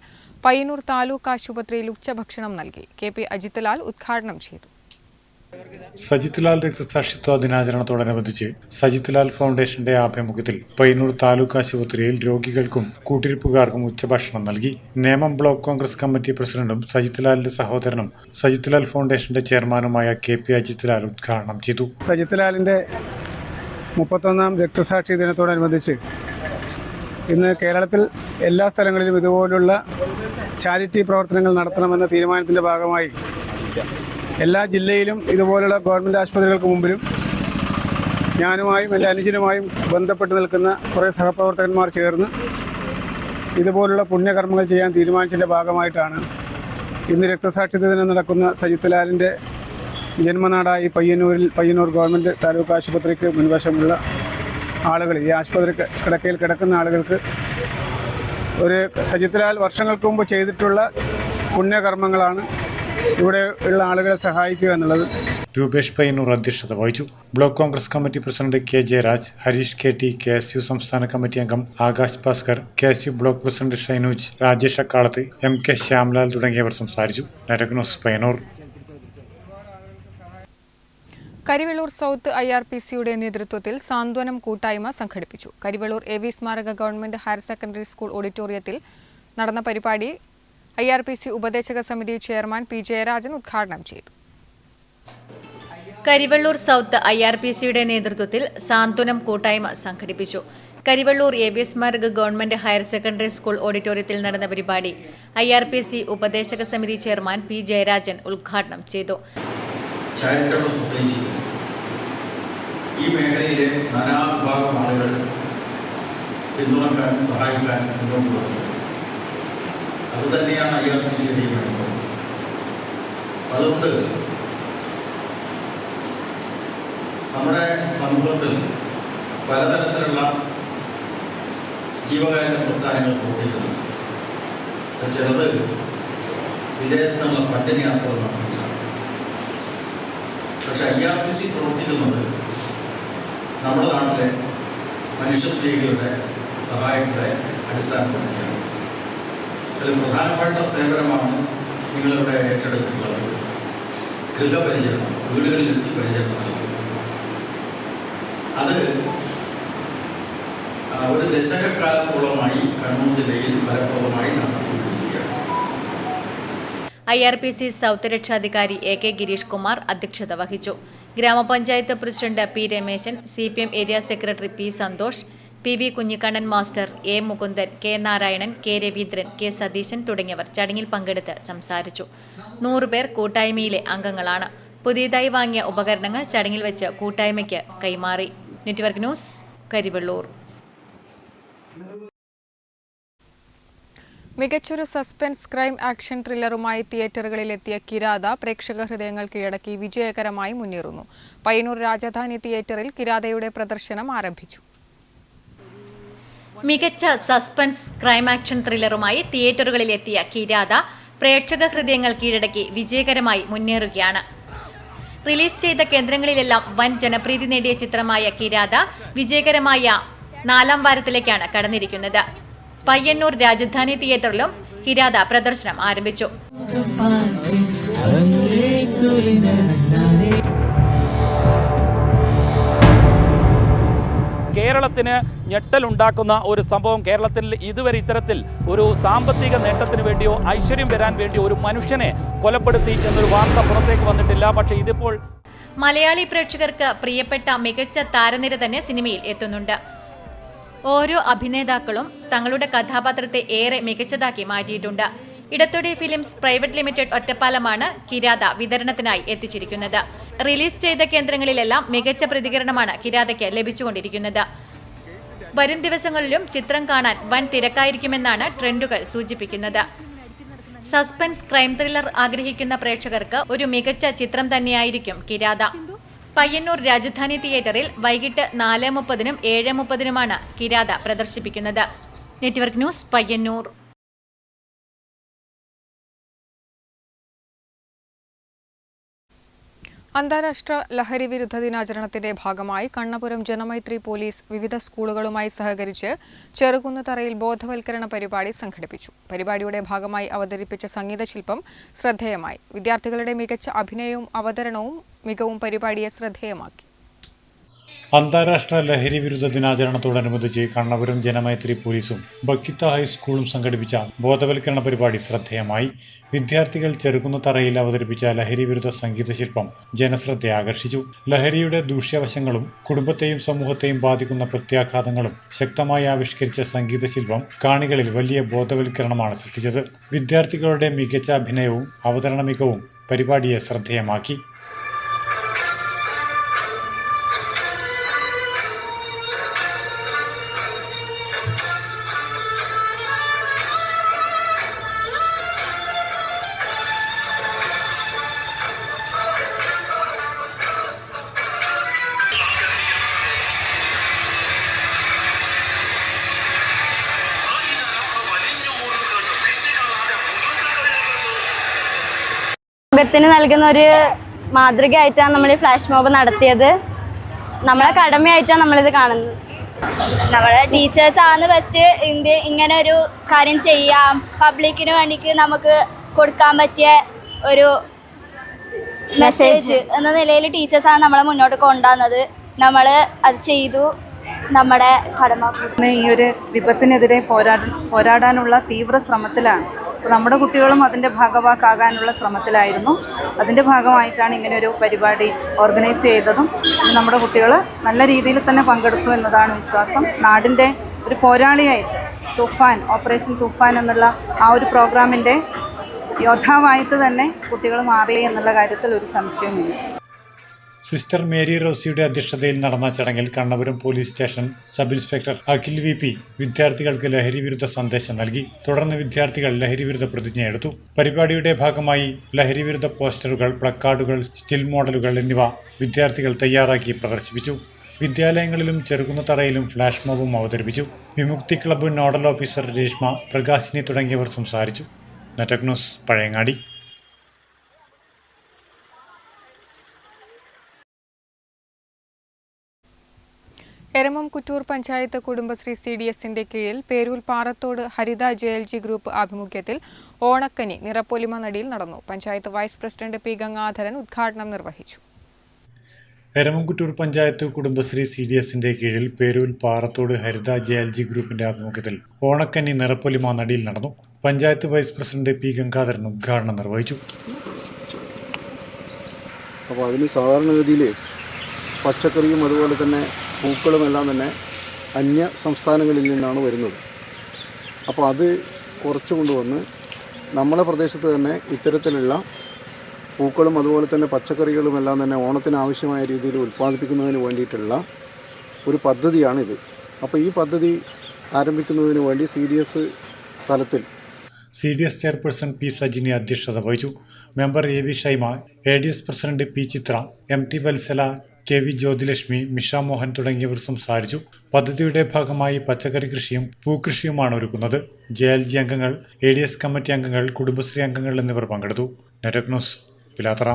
പയ്യന്നൂർ താലൂക്ക് ആശുപത്രിയിൽ ഉച്ചഭക്ഷണം നൽകി. KP അജിത് ലാൽ ഉദ്ഘാടനം ചെയ്തു. സജിത് ലാൽ രക്തസാക്ഷിത്വ ദിനാചരണത്തോടനുബന്ധിച്ച് സജിത് ലാൽ ഫൗണ്ടേഷന്റെ ആഭിമുഖ്യത്തിൽ പയ്യന്നൂർ താലൂക്ക് ആശുപത്രിയിൽ രോഗികൾക്കും കൂട്ടിരിപ്പുകാർക്കും ഉച്ചഭക്ഷണം നൽകി. നേമം ബ്ലോക്ക് കോൺഗ്രസ് കമ്മിറ്റി പ്രസിഡന്റും സജിത് ലാലിന്റെ സഹോദരനും സജിത് ലാൽ ഫൗണ്ടേഷന്റെ ചെയർമാനുമായ KP അജിത് ലാൽ ഉദ്ഘാടനം ചെയ്തു. സജിത് ലാലിന്റെ 31ാം രക്തസാക്ഷി ദിനത്തോടനുബന്ധിച്ച് ഇന്ന് കേരളത്തിൽ എല്ലാ സ്ഥലങ്ങളിലും ഇതുപോലുള്ള ചാരിറ്റി പ്രവർത്തനങ്ങൾ നടത്തണമെന്ന തീരുമാനത്തിന്റെ ഭാഗമായി എല്ലാ ജില്ലയിലും ഇതുപോലുള്ള ഗവൺമെൻറ് ആശുപത്രികൾക്ക് മുമ്പിലും ഞാനുമായും എൻ്റെ അനുജനുമായും ബന്ധപ്പെട്ട് നിൽക്കുന്ന കുറേ സഹപ്രവർത്തകന്മാർ ചേർന്ന് ഇതുപോലുള്ള പുണ്യകർമ്മങ്ങൾ ചെയ്യാൻ തീരുമാനിച്ചതിൻ്റെ ഭാഗമായിട്ടാണ് ഇന്ന് രക്തസാക്ഷിത്വ ദിനം നടക്കുന്ന സജിത് ലാലിൻ്റെ ജന്മനാടായി പയ്യന്നൂർ ഗവൺമെൻറ് താലൂക്ക് ആശുപത്രിക്ക് മുൻവശമുള്ള ആളുകൾ, ഈ ആശുപത്രി കിടക്കയിൽ കിടക്കുന്ന ആളുകൾക്ക് ഒരു സജിത് ലാൽ വർഷങ്ങൾക്ക് മുമ്പ് ചെയ്തിട്ടുള്ള പുണ്യകർമ്മങ്ങളാണ് ഇവിടെ ഉള്ള ആളുകളെ സഹായിക്കുക എന്നുള്ളത്. രൂപേഷ് പയ്യന്നൂർ അധ്യക്ഷത വഹിച്ചു. Block Congress committee president K Jayaraj, Harish KT, KSU സംസ്ഥാന കമ്മിറ്റി അംഗം Akash Bhaskar, KSU block president Shainuj, Rajesh Akkalath, MK Shyamlal തുടങ്ങിയവർ സംസാരിച്ചു. Network news, Payyanur. Karivellur south IRPCയുടെ നേതൃത്വത്തിൽ സാന്ത്വനം കൂട്ടായ്മ സംഘടിപ്പിച്ചു. കരിവെള്ളൂർ AV സ്മാരക ഗവൺമെന്റ് ഹയർ സെക്കൻഡറി സ്കൂൾ ഓഡിറ്റോറിയത്തിൽ നടന്ന പരിപാടി IRPC ഉപദേശക സമിതി ചെയർമാൻ P ജയരാജൻ ഉദ്ഘാടനം ചെയ്തു. കരിവെള്ളൂർ സൗത്ത് IRPCയുടെ നേതൃത്വത്തിൽ സാന്ത്വനം കൂട്ടായ്മ സംഘടിപ്പിച്ചു. കരിവെള്ളൂർ AV സ്മാരക ഗവൺമെന്റ് ഹയർ സെക്കൻഡറി സ്കൂൾ ഓഡിറ്റോറിയത്തിൽ നടന്ന പരിപാടി IRPC ഉപദേശക സമിതി ചെയർമാൻ P ജയരാജൻ ഉദ്ഘാടനം ചെയ്തു. ചാരിറ്റബിൾ സൊസൈറ്റി ഈ മേഖലയിലെ നാനാവിഭാഗം ആളുകൾ പിന്തുണക്കാൻ സഹായിക്കാൻ മുന്നോട്ട് വന്നു. അതുതന്നെയാണ് IRPCയുടെയും അനുഭവം. അതുകൊണ്ട് നമ്മുടെ സമൂഹത്തിൽ പലതരത്തിലുള്ള ജീവകാരുണ്യ പ്രസ്ഥാനങ്ങൾ പ്രവർത്തിക്കുന്നുണ്ട്. ചിലത് വിദേശത്ത് നിന്നുള്ള ഫണ്ടിനെ ആസ്പദമാക്കിയിട്ടാണ്. പക്ഷെ IRPC പ്രവർത്തിക്കുന്നത് നമ്മുടെ നാട്ടിലെ മനുഷ്യസ്നേഹികളുടെ സഹായങ്ങളുടെ അടിസ്ഥാനപ്പെടുത്തിയാണ്. അതിൽ പ്രധാനപ്പെട്ട സേവനമാണ് നിങ്ങളിവിടെ ഏറ്റെടുത്തിട്ടുള്ളത് ഗൃഹപരിചരണം, വീടുകളിലെത്തി പരിചരണം നൽകുന്നത്. അത് ഒരു ദശകക്കാലത്തോളമായി കണ്ണൂർ ജില്ലയിൽ ഫലപ്രദമായി നടത്തിക്കൊണ്ടിരിക്കുകയാണ്. IRPC സൗത്ത് രക്ഷാധികാരി AK ഗിരീഷ് കുമാർ അധ്യക്ഷത വഹിച്ചു. ഗ്രാമപഞ്ചായത്ത് president P Rameshan, CPM area secretary P Santhosh, PV Kunhikannan master, A Mukundan, K Narayanan, K Raveendran, K Satheesan തുടങ്ങിയവർ ചടങ്ങിൽ പങ്കെടുത്ത് സംസാരിച്ചു. 100 പേർ കൂട്ടായ്മയിലെ അംഗങ്ങളാണ്. പുതിയതായി വാങ്ങിയ ഉപകരണങ്ങൾ ചടങ്ങിൽ വെച്ച് കൂട്ടായ്മയ്ക്ക് കൈമാറി. Network news, Karivellur. മികച്ചൊരു സസ്പെൻസ് ക്രൈം ആക്ഷൻ ത്രില്ലറുമായി തിയേറ്ററുകളിലെത്തിയ കിരാത പ്രേക്ഷക ഹൃദയങ്ങൾ കീഴടക്കി വിജയകരമായി മുന്നേറുന്നു. പയ്യന്നൂർ രാജധാനി തിയേറ്ററിൽ കിരാതയുടെ പ്രദർശനം ആരംഭിച്ചു. മികച്ച സസ്പെൻസ് ക്രൈം ആക്ഷൻ ത്രില്ലറുമായി തിയേറ്ററുകളിലെത്തിയ കിരാത പ്രേക്ഷക ഹൃദയങ്ങൾ കീഴടക്കി വിജയകരമായി മുന്നേറുകയാണ്. റിലീസ് ചെയ്ത കേന്ദ്രങ്ങളിലെല്ലാം വൻ ജനപ്രീതി നേടിയ ചിത്രമായ കിരാത വിജയകരമായ 4ാം വാരത്തിലേക്കാണ് കടന്നിരിക്കുന്നത്. പയ്യന്നൂർ രാജധാനി തിയേറ്ററിലും കിരാത പ്രദർശനം ആരംഭിച്ചു. കേരളത്തിന് ഞെട്ടലുണ്ടാക്കുന്ന ഒരു സംഭവം. കേരളത്തിൽ ഇതുവരെ ഇത്തരത്തിൽ ഒരു സാമ്പത്തിക നേട്ടത്തിന് വേണ്ടിയോ ഐശ്വര്യം വരാൻ വേണ്ടിയോ ഒരു മനുഷ്യനെ കൊലപ്പെടുത്തി എന്നൊരു വാർത്ത പുറത്തേക്ക് വന്നിട്ടില്ല. പക്ഷേ ഇതിപ്പോൾ മലയാളി പ്രേക്ഷകർക്ക് പ്രിയപ്പെട്ട മികച്ച താരനിര തന്നെ സിനിമയിൽ എത്തുന്നുണ്ട്. ഓരോ അഭിനേതാക്കളും തങ്ങളുടെ കഥാപാത്രത്തെ ഏറെ മികച്ചതാക്കി മാറ്റിയിട്ടുണ്ട്. ഇടത്തൊടി ഫിലിംസ് പ്രൈവറ്റ് ലിമിറ്റഡ് ഒറ്റപ്പാലമാണ് കിരാത വിതരണത്തിനായി എത്തിച്ചിരിക്കുന്നത്. റിലീസ് ചെയ്ത കേന്ദ്രങ്ങളിലെല്ലാം മികച്ച പ്രതികരണമാണ് കിരാതയ്ക്ക് ലഭിച്ചുകൊണ്ടിരിക്കുന്നത്. വരും ദിവസങ്ങളിലും ചിത്രം കാണാൻ വൻ തിരക്കായിരിക്കുമെന്നാണ് ട്രെൻഡുകൾ സൂചിപ്പിക്കുന്നത്. സസ്പെൻസ് ക്രൈം ത്രില്ലർ ആഗ്രഹിക്കുന്ന പ്രേക്ഷകർക്ക് ഒരു മികച്ച ചിത്രം തന്നെയായിരിക്കും കിരാത. പയ്യന്നൂർ രാജധാനി തിയേറ്ററിൽ വൈകിട്ട് 4:30-നും 7:30-നുമാണ് കിരാത പ്രദർശിപ്പിക്കുന്നത്. Network news, Payyanur. അന്താരാഷ്ട്ര ലഹരി വിരുദ്ധ ദിനാചരണത്തിന്റെ ഭാഗമായി കണ്ണപുരം ജനമൈത്രി പോലീസ് വിവിധ സ്കൂളുകളുമായി സഹകരിച്ച് ചെറുകുന്നതറയിൽ ബോധവൽക്കരണ പരിപാടി സംഘടിപ്പിച്ചു. പരിപാടിയുടെ ഭാഗമായി അവതരിപ്പിച്ച സംഗീതശില്പം ശ്രദ്ധേയമായി. വിദ്യാർത്ഥികളുടെ മികച്ച അഭിനയവും അവതരണവും മികവും പരിപാടിയെ ശ്രദ്ധേയമാക്കി. അന്താരാഷ്ട്ര ലഹരി വിരുദ്ധ ദിനാചരണത്തോടനുബന്ധിച്ച് കണ്ണപുരം ജനമൈത്രി പോലീസും ബക്കിത്ത ഹൈസ്കൂളും സംഘടിപ്പിച്ച ബോധവൽക്കരണ പരിപാടി ശ്രദ്ധേയമായി. വിദ്യാർത്ഥികൾ ചെറുകുന്നതറയിൽ അവതരിപ്പിച്ച ലഹരി വിരുദ്ധ സംഗീതശില്പം ജനശ്രദ്ധ ആകർഷിച്ചു. ലഹരിയുടെ ദൂഷ്യവശങ്ങളും കുടുംബത്തെയും സമൂഹത്തെയും ബാധിക്കുന്ന പ്രത്യാഘാതങ്ങളും ശക്തമായി ആവിഷ്കരിച്ച സംഗീതശില്പം കാണികളിൽ വലിയ ബോധവൽക്കരണമാണ് സൃഷ്ടിച്ചത്. വിദ്യാർത്ഥികളുടെ മികച്ച അഭിനയവും അവതരണ മികവും പരിപാടിയെ ശ്രദ്ധേയമാക്കി. ത്തിന് നൽകുന്ന ഒരു മാതൃകയായിട്ടാണ് നമ്മൾ ഈ ഫ്ലാഷ് മോബ് നടത്തിയത്. നമ്മളെ കടമയായിട്ടാണ് നമ്മളിത് കാണുന്നത്. നമ്മളെ ടീച്ചേഴ്സാണ് ഫസ്റ്റ് ഇങ്ങനെ ഒരു കാര്യം ചെയ്യാം, പബ്ലിക്കിന് വേണ്ടിക്ക് നമുക്ക് കൊടുക്കാൻ പറ്റിയ ഒരു മെസ്സേജ് എന്ന നിലയിൽ ടീച്ചേഴ്സാണ് നമ്മളെ മുന്നോട്ട് കൊണ്ടുവന്നത്. നമ്മൾ അത് ചെയ്തു, നമ്മുടെ കടമ. ഈ ഒരു വിപത്തിനെതിരെ പോരാടാനുള്ള തീവ്ര ശ്രമത്തിലാണ്. നമ്മുടെ കുട്ടികളും അതിൻ്റെ ഭാഗവാക്കാകാനുള്ള ശ്രമത്തിലായിരുന്നു. അതിൻ്റെ ഭാഗമായിട്ടാണ് ഇങ്ങനെയൊരു പരിപാടി ഓർഗനൈസ് ചെയ്തതും നമ്മുടെ കുട്ടികൾ നല്ല രീതിയിൽ തന്നെ പങ്കെടുത്തു എന്നതാണ് വിശ്വാസം. നാടിൻ്റെ ഒരു പോരാളിയായിട്ട് തുഫാൻ, ഓപ്പറേഷൻ തുഫാൻ എന്നുള്ള ആ ഒരു പ്രോഗ്രാമിൻ്റെ യോദ്ധാവായിട്ട് തന്നെ കുട്ടികൾ മാറി എന്നുള്ള കാര്യത്തിൽ ഒരു സംശയമില്ല. സിസ്റ്റർ മേരി റോസിയുടെ അധ്യക്ഷതയിൽ നടന്ന ചടങ്ങിൽ Kannapuram police station sub inspector Akhil VP വിദ്യാർത്ഥികൾക്ക് ലഹരിവിരുദ്ധ സന്ദേശം നൽകി. തുടർന്ന് വിദ്യാർത്ഥികൾ ലഹരിവിരുദ്ധ പ്രതിജ്ഞയെടുത്തു. പരിപാടിയുടെ ഭാഗമായി ലഹരിവിരുദ്ധ പോസ്റ്ററുകൾ, പ്ലക്കാർഡുകൾ, സ്റ്റിൽ മോഡലുകൾ എന്നിവ വിദ്യാർത്ഥികൾ തയ്യാറാക്കി പ്രദർശിപ്പിച്ചു. വിദ്യാലയങ്ങളിലും ചെറുകുന്നത്തറയിലും ഫ്ലാഷ് മോബും അവതരിപ്പിച്ചു. Vimukthi club nodal officer Reshma, Prakashini തുടങ്ങിയവർ സംസാരിച്ചു. Network news, Pazhayangadi. എരമം കുറ്റൂർ പഞ്ചായത്ത് കുടുംബശ്രീ CDSന്റെ കീഴിൽ പേരൂർ പാറത്തോട് ഹരിത JLG ഗ്രൂപ്പ് ആഭിമുഖ്യത്തിൽ ഓണക്കനി നിറപ്പൊലിമ നടിയിൽ നടന്നു. Panchayat vice president P. Gangadharan ഉദ്ഘാടനം നിർവഹിച്ചു. എരമംകുറ്റൂർ പഞ്ചായത്ത് കുടുംബശ്രീ CDSന്റെ കീഴിൽ പേരൂർ പാറത്തോട് ഹരിത JLG ഗ്രൂപ്പിന്റെ ആഭിമുഖ്യത്തിൽ ഓണക്കന്നി നിറപ്പൊലിമ നടിയിൽ നടന്നു. Panchayat vice president P. Gangadharan ഉദ്ഘാടനം നിർവഹിച്ചു. അപ്പോൾ അതിന് സാധാരണഗതിയിൽ പച്ചക്കറിയും അതുപോലെ തന്നെ പൂക്കളുമെല്ലാം തന്നെ അന്യ സംസ്ഥാനങ്ങളിൽ നിന്നാണ് വരുന്നത്. അപ്പോൾ അത് കുറച്ച് കൊണ്ടുവന്ന് നമ്മുടെ പ്രദേശത്ത് തന്നെ ഇത്തരത്തിലുള്ള പൂക്കളും അതുപോലെ തന്നെ പച്ചക്കറികളുമെല്ലാം തന്നെ ഓണത്തിന് ആവശ്യമായ രീതിയിൽ ഉൽപ്പാദിപ്പിക്കുന്നതിന് വേണ്ടിയിട്ടുള്ള ഒരു പദ്ധതിയാണിത്. അപ്പോൾ ഈ പദ്ധതി ആരംഭിക്കുന്നതിന് വേണ്ടി CDS തലത്തിൽ CDS ചെയർപേഴ്സൺ P. സജിനി അധ്യക്ഷത വഹിച്ചു. Member AV Shaima, ADS president P. ചിത്ര, MT വത്സല, KV ജ്യോതിലക്ഷ്മി, മിഷ മോഹൻ തുടങ്ങിയവർ സംസാരിച്ചു. പദ്ധതിയുടെ ഭാഗമായി പച്ചക്കറി കൃഷിയും പൂക്കൃഷിയുമാണ് ഒരുക്കുന്നത്. JLG അംഗങ്ങൾ, ADS കമ്മിറ്റി അംഗങ്ങൾ, കുടുംബശ്രീ അംഗങ്ങൾ എന്നിവർ പങ്കെടുത്തു. Network news, Pilathara.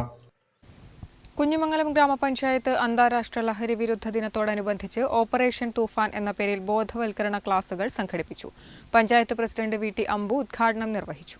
കുഞ്ഞിമംഗലം ഗ്രാമപഞ്ചായത്ത് അന്താരാഷ്ട്ര ലഹരി വിരുദ്ധ ദിനത്തോടനുബന്ധിച്ച് ഓപ്പറേഷൻ തൂഫാൻ എന്ന പേരിൽ ബോധവൽക്കരണ ക്ലാസുകൾ സംഘടിപ്പിച്ചു. പഞ്ചായത്ത് പ്രസിഡന്റ് VT അമ്പു ഉദ്ഘാടനം നിർവഹിച്ചു.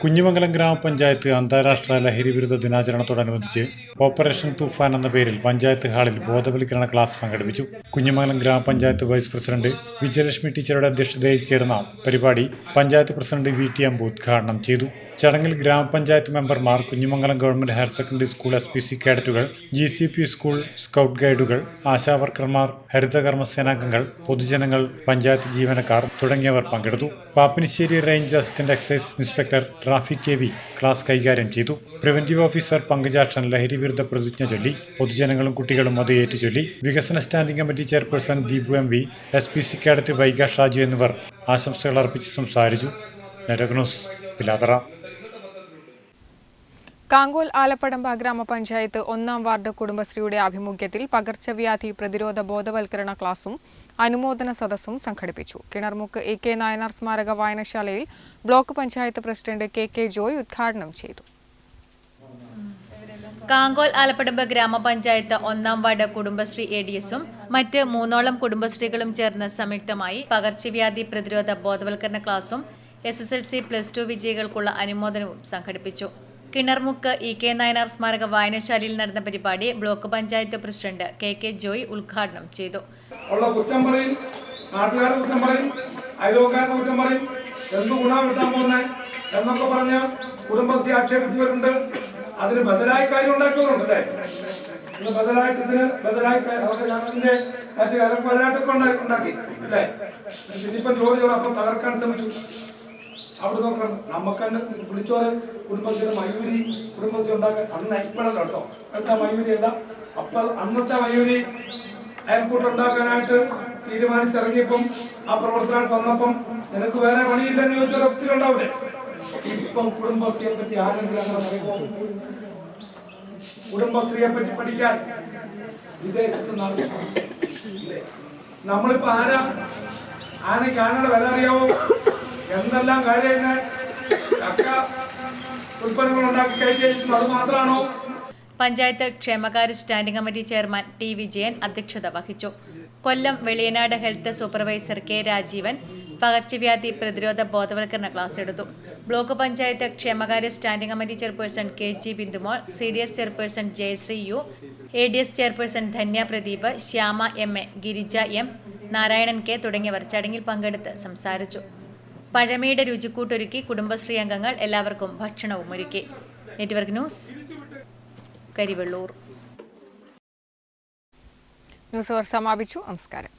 കുഞ്ഞിമംഗലം ഗ്രാമപഞ്ചായത്ത് അന്താരാഷ്ട്ര ലഹരി വിരുദ്ധ ദിനാചരണത്തോടനുബന്ധിച്ച് ഓപ്പറേഷൻ തൂഫാൻ എന്ന പേരിൽ പഞ്ചായത്ത് ഹാളിൽ ബോധവൽക്കരണ ക്ലാസ് സംഘടിപ്പിച്ചു. കുഞ്ഞിമംഗലം ഗ്രാമപഞ്ചായത്ത് വൈസ് പ്രസിഡന്റ് വിജയലക്ഷ്മി ടീച്ചറുടെ അധ്യക്ഷതയിൽ ചേർന്ന പരിപാടി പഞ്ചായത്ത് പ്രസിഡന്റ് VT അമ്പു ഉദ്ഘാടനം ചെയ്തു. ചടങ്ങിൽ ഗ്രാമപഞ്ചായത്ത് മെമ്പർമാർ, Kunhimangalam government higher secondary school SPC കേഡറ്റുകൾ, GCP സ്കൂൾ സ്കൗട്ട് ഗൈഡുകൾ, ആശാവർക്കർമാർ, ഹരിതകർമ്മസേനാംഗങ്ങൾ, പൊതുജനങ്ങൾ, പഞ്ചായത്ത് ജീവനക്കാർ തുടങ്ങിയവർ പങ്കെടുത്തു. Pappinissery range assistant excise inspector Rafi KV class കൈകാര്യം ചെയ്തു. പ്രിവന്റീവ് ഓഫീസർ പങ്കജാക്ഷൻ ലഹരി വിരുദ്ധ പ്രതിജ്ഞ ചൊല്ലി. പൊതുജനങ്ങളും കുട്ടികളും അത് ഏറ്റുചൊല്ലി. വികസന standing committee chairperson Deepu MV, SPC cadet Vaiga Shaju എന്നിവർ ആശംസകൾ അർപ്പിച്ച് സംസാരിച്ചു. Network news, Pilathara. കാങ്കോൽ ആലപ്പടമ്പ ഗ്രാമപഞ്ചായത്ത് 1-ാം വാർഡ് കുടുംബശ്രീയുടെ ആഭിമുഖ്യത്തിൽ പകർച്ചവ്യാധി പ്രതിരോധ ബോധവൽക്കരണ ക്ലാസും അനുമോദന സദസ്സും സംഘടിപ്പിച്ചു. കിണർമുക്ക് AK നായനാർ സ്മാരക വായനശാലയിൽ block panchayat president KK Joy ഉദ്ഘാടനം ചെയ്തു. കാങ്കോൽ ആലപ്പടമ്പ് ഗ്രാമപഞ്ചായത്ത് 1-ാം വാർഡ് കുടുംബശ്രീ ADSഉം മറ്റ് 3ഓളം കുടുംബശ്രീകളും ചേർന്ന് സംയുക്തമായി പകർച്ചവ്യാധി പ്രതിരോധ ബോധവൽക്കരണ ക്ലാസും SSLC+2 വിജയികൾക്കുള്ള അനുമോദനവും സംഘടിപ്പിച്ചു. കിണർമുക്ക് EK നായനാർ സ്മാരക വായനശാലയിൽ നടന്ന പരിപാടി block panchayat president KK Joy ഉദ്ഘാടനം ചെയ്തു. കുറ്റം പറയും, നാട്ടുകാരുടെ കുറ്റം പറയും, അയൽവക്കാരുടെ കുറ്റം പറയും, എന്ത് ഗുണം കിട്ടാൻ പോകുന്നത് എന്നൊക്കെ പറഞ്ഞ് കുടുംബശ്രീ ആക്ഷേപിച്ചവരുണ്ട്. അതിന് ബദലായി കാര്യം ഉണ്ടാക്കിയവരുണ്ട് അല്ലേ? ഇന്ന് ബദലായിട്ട് ഇതിന് ബദലായി അവർക്ക് ഞങ്ങളുടെ മറ്റു കാര്യങ്ങൾക്ക് ബദലായിട്ടൊക്കെ ഉണ്ടാക്കി അല്ലേ? ഇനിയിപ്പം ജോലി അപ്പം തകർക്കാൻ ശ്രമിച്ചു. അവിടെ നോക്കണം, നമുക്ക് തന്നെ വിളിച്ചോറ് കുടുംബശ്രീയുടെ മയൂരി കുടുംബശ്രീ ഉണ്ടാക്കാൻ അന്ന് ഇപ്പോഴല്ല കേട്ടോ, അടുത്ത മയൂരി അല്ല. അപ്പൊ അന്നത്തെ മയൂരി അയൽക്കൂട്ടം ഉണ്ടാക്കാനായിട്ട് തീരുമാനിച്ചിറങ്ങിയപ്പം ആ പ്രവർത്തനം വന്നപ്പം നിനക്ക് വേറെ പണിയില്ലെന്ന് ചോദിച്ചാൽ ഒത്തിരി ഉണ്ടാവില്ലേ? ഇപ്പം കുടുംബശ്രീയെ പറ്റി ആരെങ്കിലും അങ്ങനെ പറയുമോ? കുടുംബശ്രീയെ പറ്റി പഠിക്കാൻ വിദേശത്ത് നടന്നില്ലേ? നമ്മളിപ്പോ ആനയ്ക്ക് ആനയുടെ വില അറിയാവോ? എന്തെല്ലാം കാര്യങ്ങൾ ചക്ക ഉൽപ്പന്നങ്ങൾ ഉണ്ടാക്കി കയറ്റി, അത് മാത്രമാണോ? പഞ്ചായത്ത് ക്ഷേമകാര്യ standing committee chairman T. Vijayan അധ്യക്ഷത വഹിച്ചു. Kollam Veliyanad health supervisor K. Rajeevan പകർച്ചവ്യാധി പ്രതിരോധ ബോധവൽക്കരണ ക്ലാസ് എടുത്തു. ബ്ലോക്ക് പഞ്ചായത്ത് ക്ഷേമകാര്യ standing committee chairperson KG Bindumol, CDS chairperson Jayasree U, ADS chairperson Dhanya Pradeep, Shyama MA, Girija M, Narayanan K തുടങ്ങിയവർ ചടങ്ങിൽ പങ്കെടുത്ത് സംസാരിച്ചു. പഴമയുടെ രുചിക്കൂട്ടൊരുക്കി കുടുംബശ്രീ അംഗങ്ങൾ എല്ലാവർക്കും ഭക്ഷണവും ഒരുക്കി. Network news, Karivellur. ന്യൂസ് അവർ സമാപിച്ചു. നമസ്കാരം.